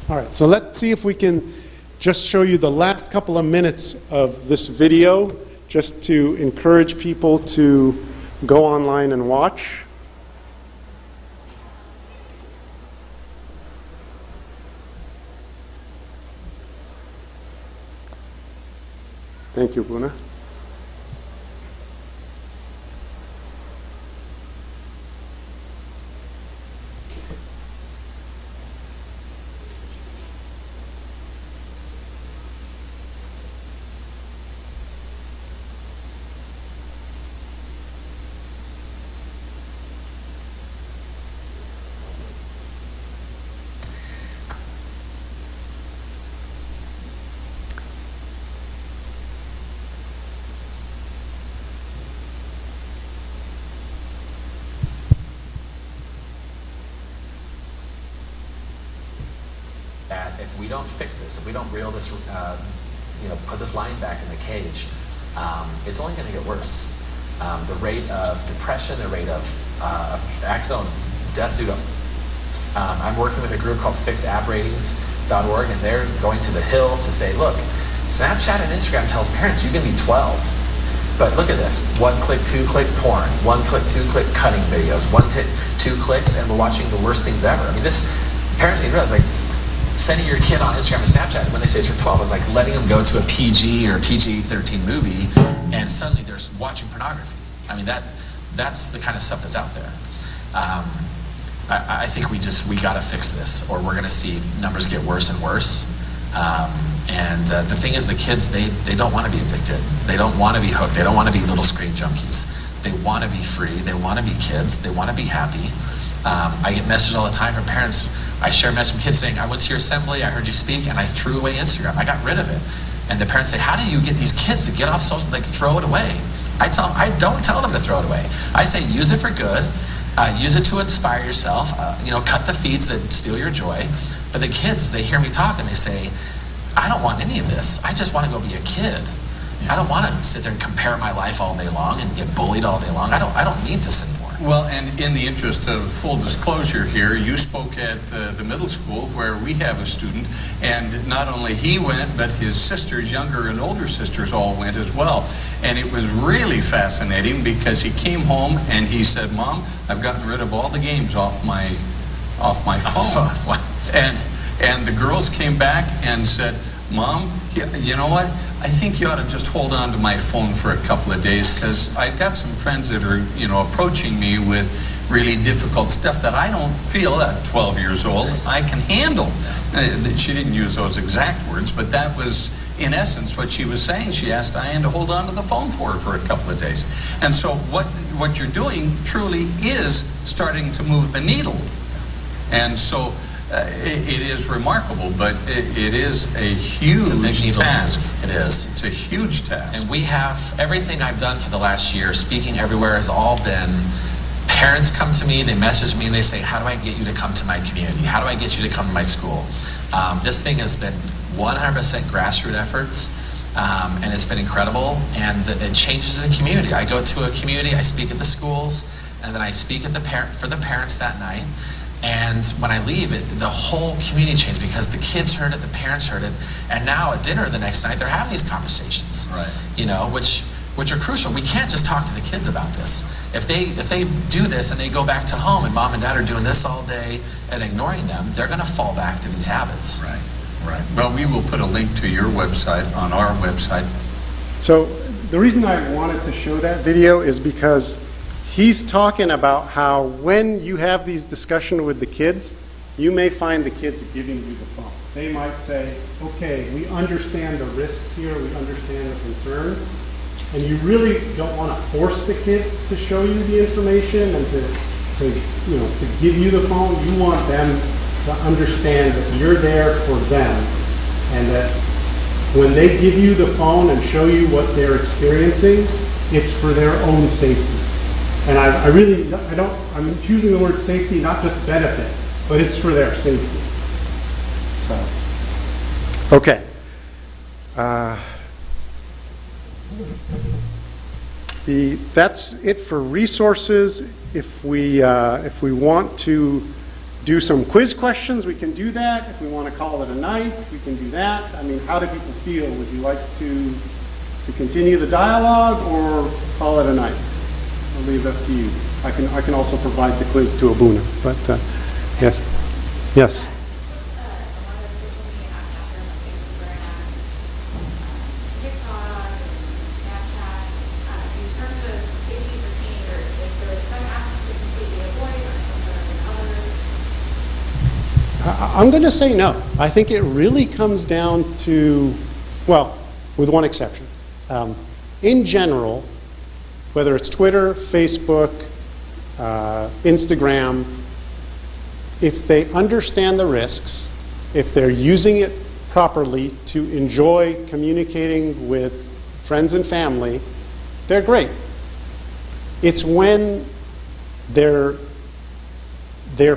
All right, so let's see if we can just show you the last couple of minutes of this video, just to encourage people to go online and watch. Thank you, Buna. That if we don't fix this, if we don't reel this, put this lion back in the cage, it's only going to get worse. The rate of depression, the rate of accidental death due to, I'm working with a group called fixappratings.org, and they're going to the Hill to say, look, Snapchat and Instagram tells parents you can be 12. But look at this, 1 click, 2 click porn, 1 click, 2 click cutting videos, 2 clicks, and we're watching the worst things ever. I mean, this, parents need to realize, like, sending your kid on Instagram and Snapchat when they say it's for 12 is like letting them go to a PG or PG-13 movie and suddenly they're watching pornography. I mean, that's the kind of stuff that's out there. I think we got to fix this, or we're going to see numbers get worse and worse. And the thing is, the kids, they don't want to be addicted. They don't want to be hooked. They don't want to be little screen junkies. They want to be free. They want to be kids. They want to be happy. I get messages all the time from parents. I share messages from kids saying, I went to your assembly, I heard you speak, and I threw away Instagram. I got rid of it. And the parents say, how do you get these kids to get off social, like throw it away? I don't tell them to throw it away. I say, use it for good. Use it to inspire yourself. Cut the feeds that steal your joy. But the kids, they hear me talk and they say, I don't want any of this. I just want to go be a kid. I don't want to sit there and compare my life all day long and get bullied all day long. I don't need this anymore. Well, and in the interest of full disclosure here, you spoke at the middle school where we have a student, and not only he went, but his sisters, younger and older sisters, all went as well. And it was really fascinating because he came home and he said, Mom, I've gotten rid of all the games off my phone. Wow. And the girls came back and said, Mom, you know what? I think you ought to just hold on to my phone for a couple of days because I've got some friends that are, approaching me with really difficult stuff that I don't feel at 12 years old I can handle. She didn't use those exact words, but that was in essence what she was saying. She asked Diane to hold on to the phone for her for a couple of days. And so what you're doing truly is starting to move the needle. And so it is remarkable, but it is a huge It's a big needle task. move. It is. It's a huge task. And we have, everything I've done for the last year, speaking everywhere, has all been, parents come to me, they message me, and they say, how do I get you to come to my community? How do I get you to come to my school? This thing has been 100% grassroots efforts, and it's been incredible, and it changes the community. I go to a community, I speak at the schools, and then I speak at for the parents that night. And when I leave, the whole community changed because the kids heard it, the parents heard it, and now at dinner the next night they're having these conversations, Right. Which are crucial. We can't just talk to the kids about this. If they do this and they go back to home and mom and dad are doing this all day and ignoring them, they're going to fall back to these habits. Right. Well, we will put a link to your website on our website. So the reason I wanted to show that video is because he's talking about how when you have these discussions with the kids, you may find the kids giving you the phone. They might say, okay, we understand the risks here, we understand the concerns, and you really don't want to force the kids to show you the information and to give you the phone. You want them to understand that you're there for them, and that when they give you the phone and show you what they're experiencing, it's for their own safety. And I'm using the word safety, not just benefit, but it's for their safety. So, okay. That's it for resources. If we want to do some quiz questions, we can do that. If we want to call it a night, we can do that. I mean, how do people feel? Would you like to continue the dialogue or call it a night? I'll leave that to you. I can also provide the quiz to Abuna, but yes. Yes. I'm going to say no. I think it really comes down to, well, with one exception. In general, whether it's Twitter, Facebook, Instagram, if they understand the risks, if they're using it properly to enjoy communicating with friends and family, they're great. It's when their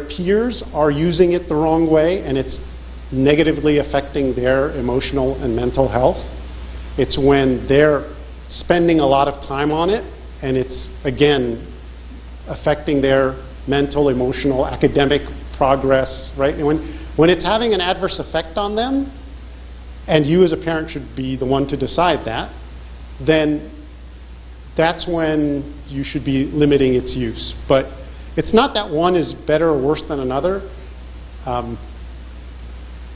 peers are using it the wrong way and it's negatively affecting their emotional and mental health. It's when they're spending a lot of time on it and it's, again, affecting their mental, emotional, academic progress, right? And when it's having an adverse effect on them, and you as a parent should be the one to decide that, then that's when you should be limiting its use. But it's not that one is better or worse than another.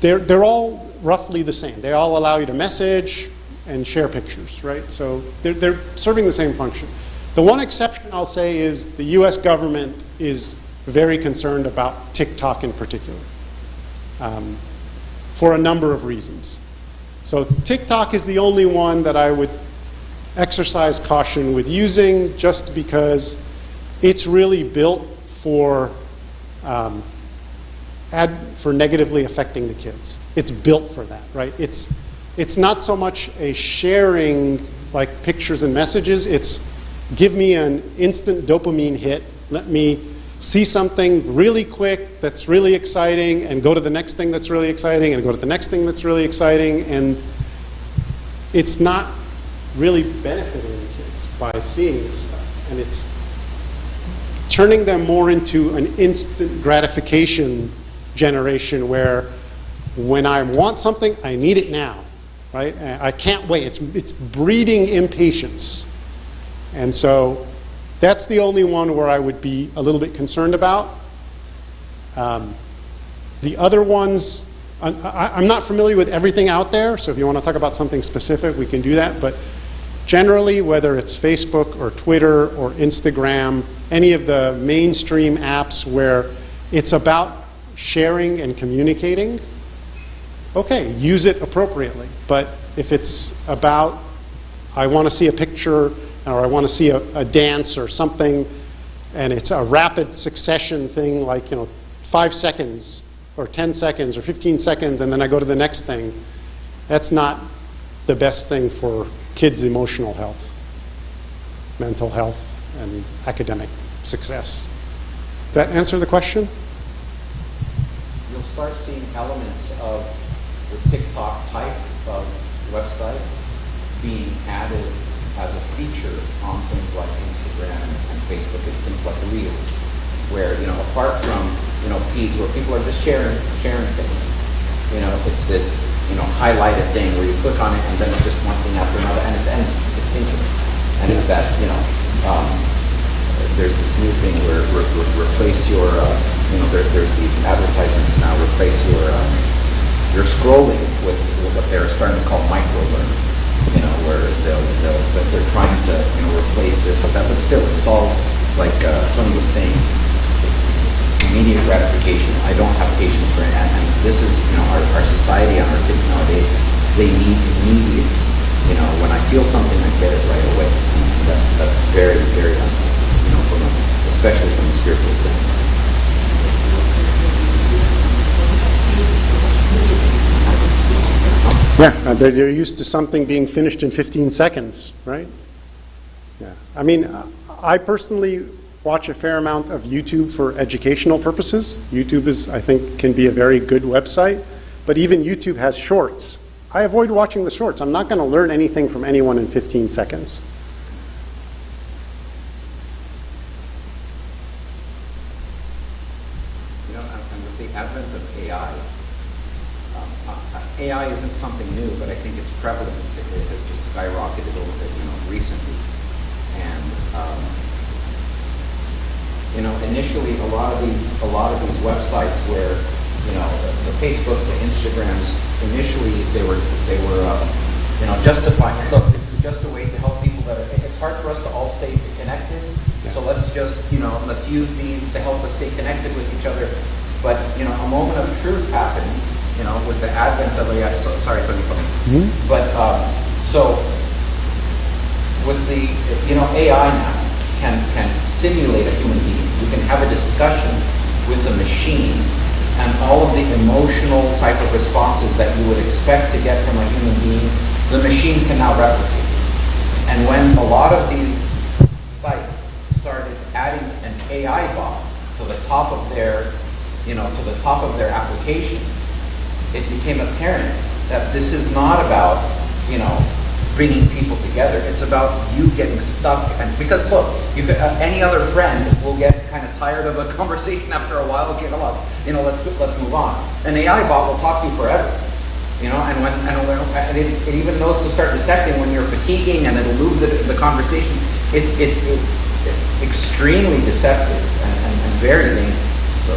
They're all roughly the same. They all allow you to message and share pictures, right? So they're serving the same function. The one exception I'll say is the US government is very concerned about TikTok in particular, for a number of reasons. So TikTok is the only one that I would exercise caution with using, just because it's really built for for negatively affecting the kids. It's built for that, right? It's not so much a sharing like pictures and messages. It's give me an instant dopamine hit. Let me see something really quick that's really exciting and go to the next thing that's really exciting and go to the next thing that's really exciting. And it's not really benefiting the kids by seeing this stuff. And it's turning them more into an instant gratification generation where when I want something, I need it now, right? I can't wait. It's breeding impatience. And so that's the only one where I would be a little bit concerned about. The other ones, I'm not familiar with everything out there, so if you want to talk about something specific, we can do that. But generally, whether it's Facebook or Twitter or Instagram, any of the mainstream apps where it's about sharing and communicating, okay, use it appropriately. But if it's about, I want to see a picture or I want to see a dance or something, and it's a rapid succession thing like, 5 seconds or 10 seconds or 15 seconds, and then I go to the next thing, that's not the best thing for kids' emotional health, mental health, and academic success. Does that answer the question? You'll start seeing elements of the TikTok type of website being added as a feature on things like Instagram and Facebook and things like Reels, where, apart from, feeds where people are just sharing things, it's this, highlighted thing where you click on it and then it's just one thing after another, and it's endless, it's infinite. And it's that, there's this new thing where replace your, there's these advertisements now, replace your scrolling with what they're starting to call micro-learning. Where they're trying to, replace this with that, but still, it's all like Tony was saying, it's immediate gratification. I don't have patience for it, and this is, our society and our kids nowadays, they need immediate, when I feel something, I get it right away. And that's very, very unhealthy, especially from the spiritual standpoint. Yeah, they're used to something being finished in 15 seconds, right? Yeah. I mean, I personally watch a fair amount of YouTube for educational purposes. YouTube I think, can be a very good website, but even YouTube has shorts. I avoid watching the shorts. I'm not going to learn anything from anyone in 15 seconds. And with the advent of AI, AI isn't something new, but I think its prevalence it has just skyrocketed a little bit, recently. And initially a lot of these websites where the Facebooks, the Instagrams, initially they were justifying. Look, this is just a way to help people that it's hard for us to all stay connected. Yeah. So let's just let's use these to help us stay connected with each other. But a moment of truth happened. With the advent of AI, sorry, Tony. But so with the AI now can simulate a human being. You can have a discussion with a machine, and all of the emotional type of responses that you would expect to get from a human being, the machine can now replicate. And when a lot of these sites started adding an AI bot to the top of their application, it became apparent that this is not about, bringing people together. It's about you getting stuck. And because look, any other friend will get kind of tired of a conversation after a while. Okay, let's move on. An AI bot will talk to you forever. And it even knows to start detecting when you're fatiguing, and it'll move the conversation. It's extremely deceptive and very dangerous. So.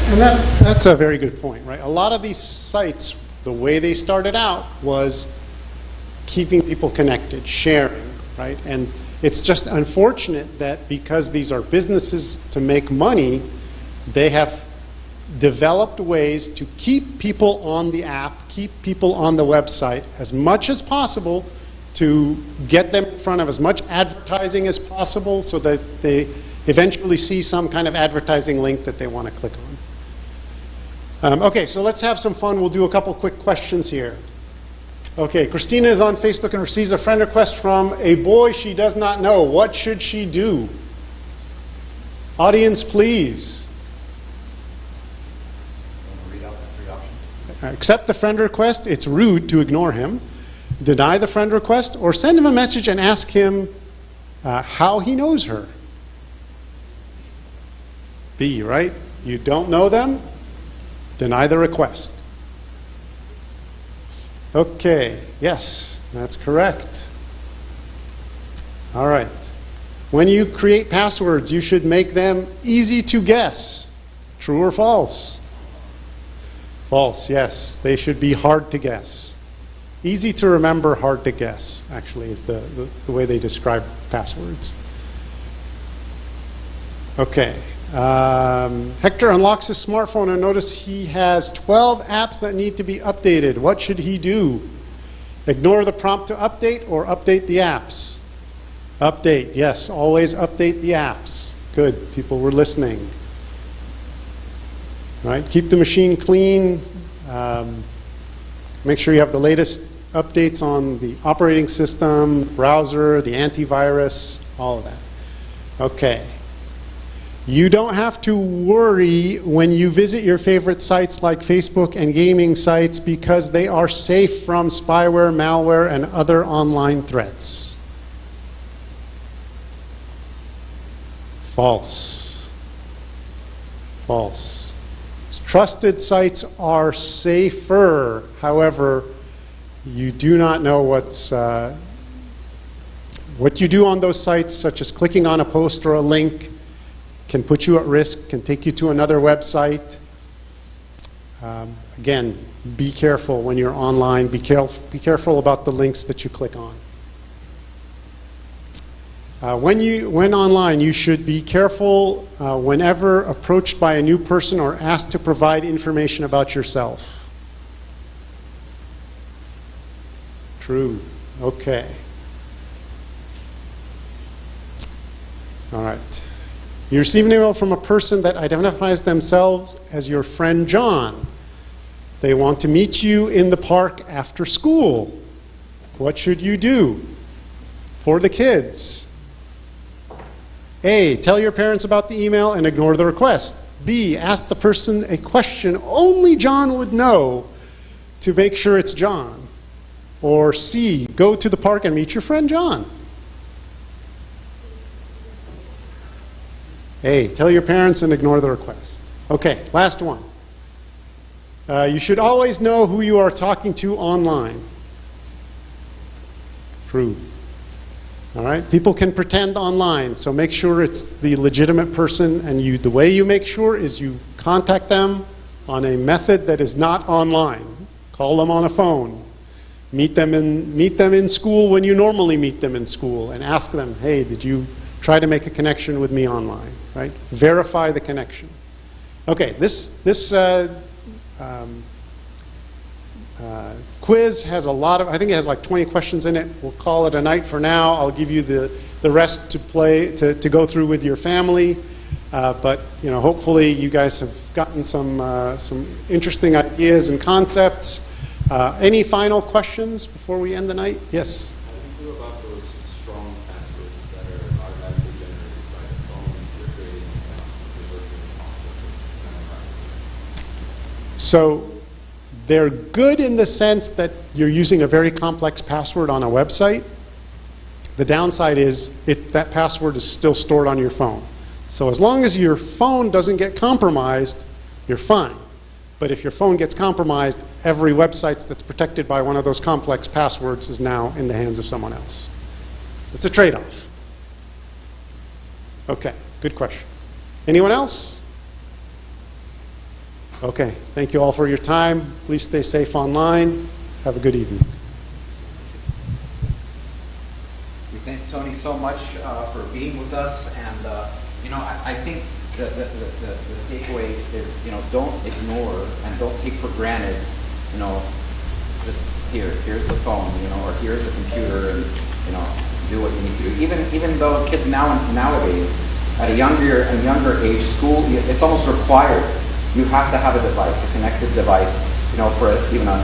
And that's a very good point, right? A lot of these sites, the way they started out was keeping people connected, sharing, right? And it's just unfortunate that because these are businesses to make money, they have developed ways to keep people on the app, keep people on the website as much as possible, to get them in front of as much advertising as possible so that eventually see some kind of advertising link that they want to click on. Okay, so let's have some fun. We'll do a couple quick questions here. Okay, Christina is on Facebook and receives a friend request from a boy she does not know. What should she do? Audience, please. Read out the 3 options. Accept the friend request. It's rude to ignore him. Deny the friend request, or send him a message and ask him how he knows her. B, right? You don't know them? Deny the request. Okay, yes, that's correct. All right. When you create passwords, you should make them easy to guess. True or false? False, yes. They should be hard to guess. Easy to remember, hard to guess, actually, is the way they describe passwords. Okay. Hector unlocks his smartphone and notice he has 12 apps that need to be updated. What should he do? Ignore the prompt to update or update the apps? Update, yes, always update the apps. Good, people were listening. All right, keep the machine clean. Make sure you have the latest updates on the operating system, browser, the antivirus, all of that. Okay. You don't have to worry when you visit your favorite sites like Facebook and gaming sites because they are safe from spyware, malware, and other online threats. False. False. Trusted sites are safer. However, you do not know what you do on those sites, such as clicking on a post or a link, can put you at risk, can take you to another website. Again, be careful when you're online. Be careful about the links that you click on. When online, you should be careful whenever approached by a new person or asked to provide information about yourself. True. Okay. All right. You receive an email from a person that identifies themselves as your friend John. They want to meet you in the park after school. What should you do? For the kids. A, tell your parents about the email and ignore the request. B, ask the person a question only John would know to make sure it's John. Or C, go to the park and meet your friend John. A, tell your parents and ignore the request. Okay, last one. You should always know who you are talking to online. True. All right, people can pretend online, so make sure it's the legitimate person, and the way you make sure is you contact them on a method that is not online. Call them on a phone. Meet them in school when you normally meet them in school, and ask them, hey, did you try to make a connection with me online, right? Verify the connection. Okay, this quiz has a lot of, I think it has like 20 questions in it. We'll call it a night for now. I'll give you the rest to go through with your family. But hopefully you guys have gotten some interesting ideas and concepts. Any final questions before we end the night? Yes? How do you feel about those strong passwords that are automatically generated by the phone you're creating an account with virtually impossible to memorize? So they're good in the sense that you're using a very complex password on a website. The downside is that password is still stored on your phone. So as long as your phone doesn't get compromised, you're fine. But if your phone gets compromised, every website that's protected by one of those complex passwords is now in the hands of someone else. So it's a trade-off. Okay, good question. Anyone else? Okay, thank you all for your time. Please stay safe online. Have a good evening. We thank Tony so much for being with us, and I think the takeaway is don't ignore and don't take for granted just here's the phone or here's the computer, and do what you need to do. Even though kids nowadays At a younger age, school, it's almost required. You have to have a device, a connected device, for even a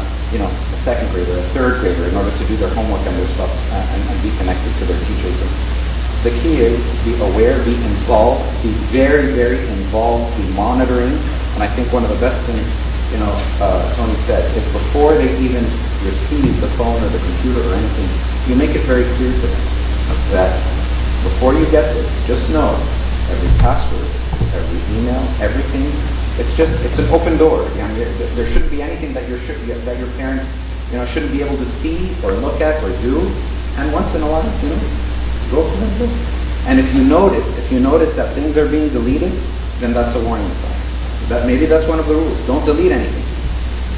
second grader, a third grader, in order to do their homework and their stuff and be connected to their teachers. And the key is be aware, be involved, be very, very involved, be monitoring. And I think one of the best things, Tony said, is before they even receive the phone or the computer or anything, you make it very clear to them that before you get this, just know every password, every email, everything, it's an open door. There shouldn't be anything that your parents, shouldn't be able to see or look at or do. And once in a while, go for them too. And if you notice that things are being deleted, then that's a warning sign. Maybe that's one of the rules. Don't delete anything.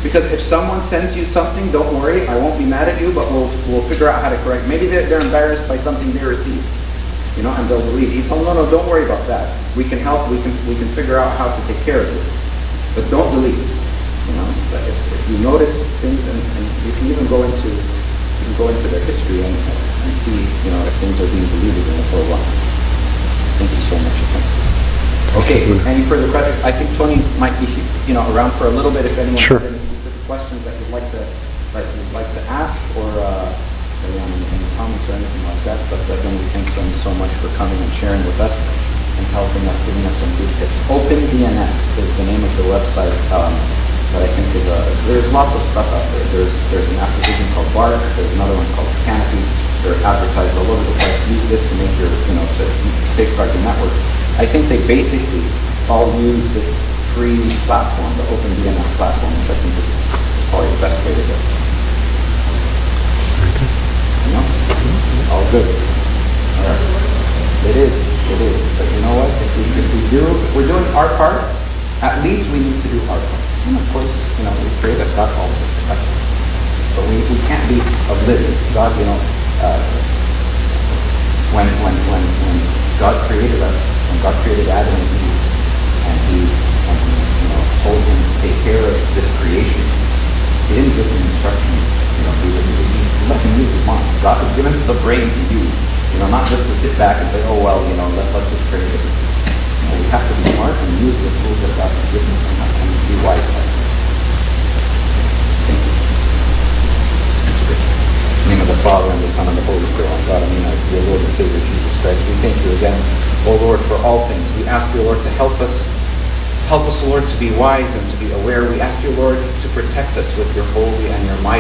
Because if someone sends you something, don't worry, I won't be mad at you, but we'll figure out how to correct. Maybe they're embarrassed by something they received, and they'll delete. Oh no, don't worry about that. We can help. We can figure out how to take care of this. But don't delete. But if you notice things, and you can even go into their history and see, if things are being deleted in the forefront. Thank you so much. Okay, any further questions? I think Tony might be, around for a little bit if anyone Sure. has any specific questions that you'd like to ask, or any comments or anything like that. But then we thank Tony so much for coming and sharing with us and helping us, giving us some good tips. OpenDNS is the name of the website that I think is there's lots of stuff out there. There's an application called Bark. There's another one called Canopy. They're advertised all over the place. Use this to make your, to safeguard your networks. I think they basically all use this free platform, the OpenDNS platform, which I think is probably the best way to go. Anything else? All good. All right. It is. But you know what? If we're doing our part, at least we need to do our part. And of course, we pray that God also protects us. But we can't be oblivious. God, when God created us, when God created Adam and Eve, and He told him to take care of this creation, He didn't give him instructions. He let him use his mind. God has given us a brain to use. Not just to sit back and say, oh well, let's just pray with it. We have to be smart and use the tools that God has given us and be wise about it. Thank you. Thanks, Rich. In the name of the Father, and the Son, and the Holy Spirit, one God, amen. Dear Lord and Savior Jesus Christ, we thank you again, O Lord, for all things. We ask you, Lord, to help us, O Lord, to be wise and to be aware. We ask you, Lord, to protect us with your holy and your mighty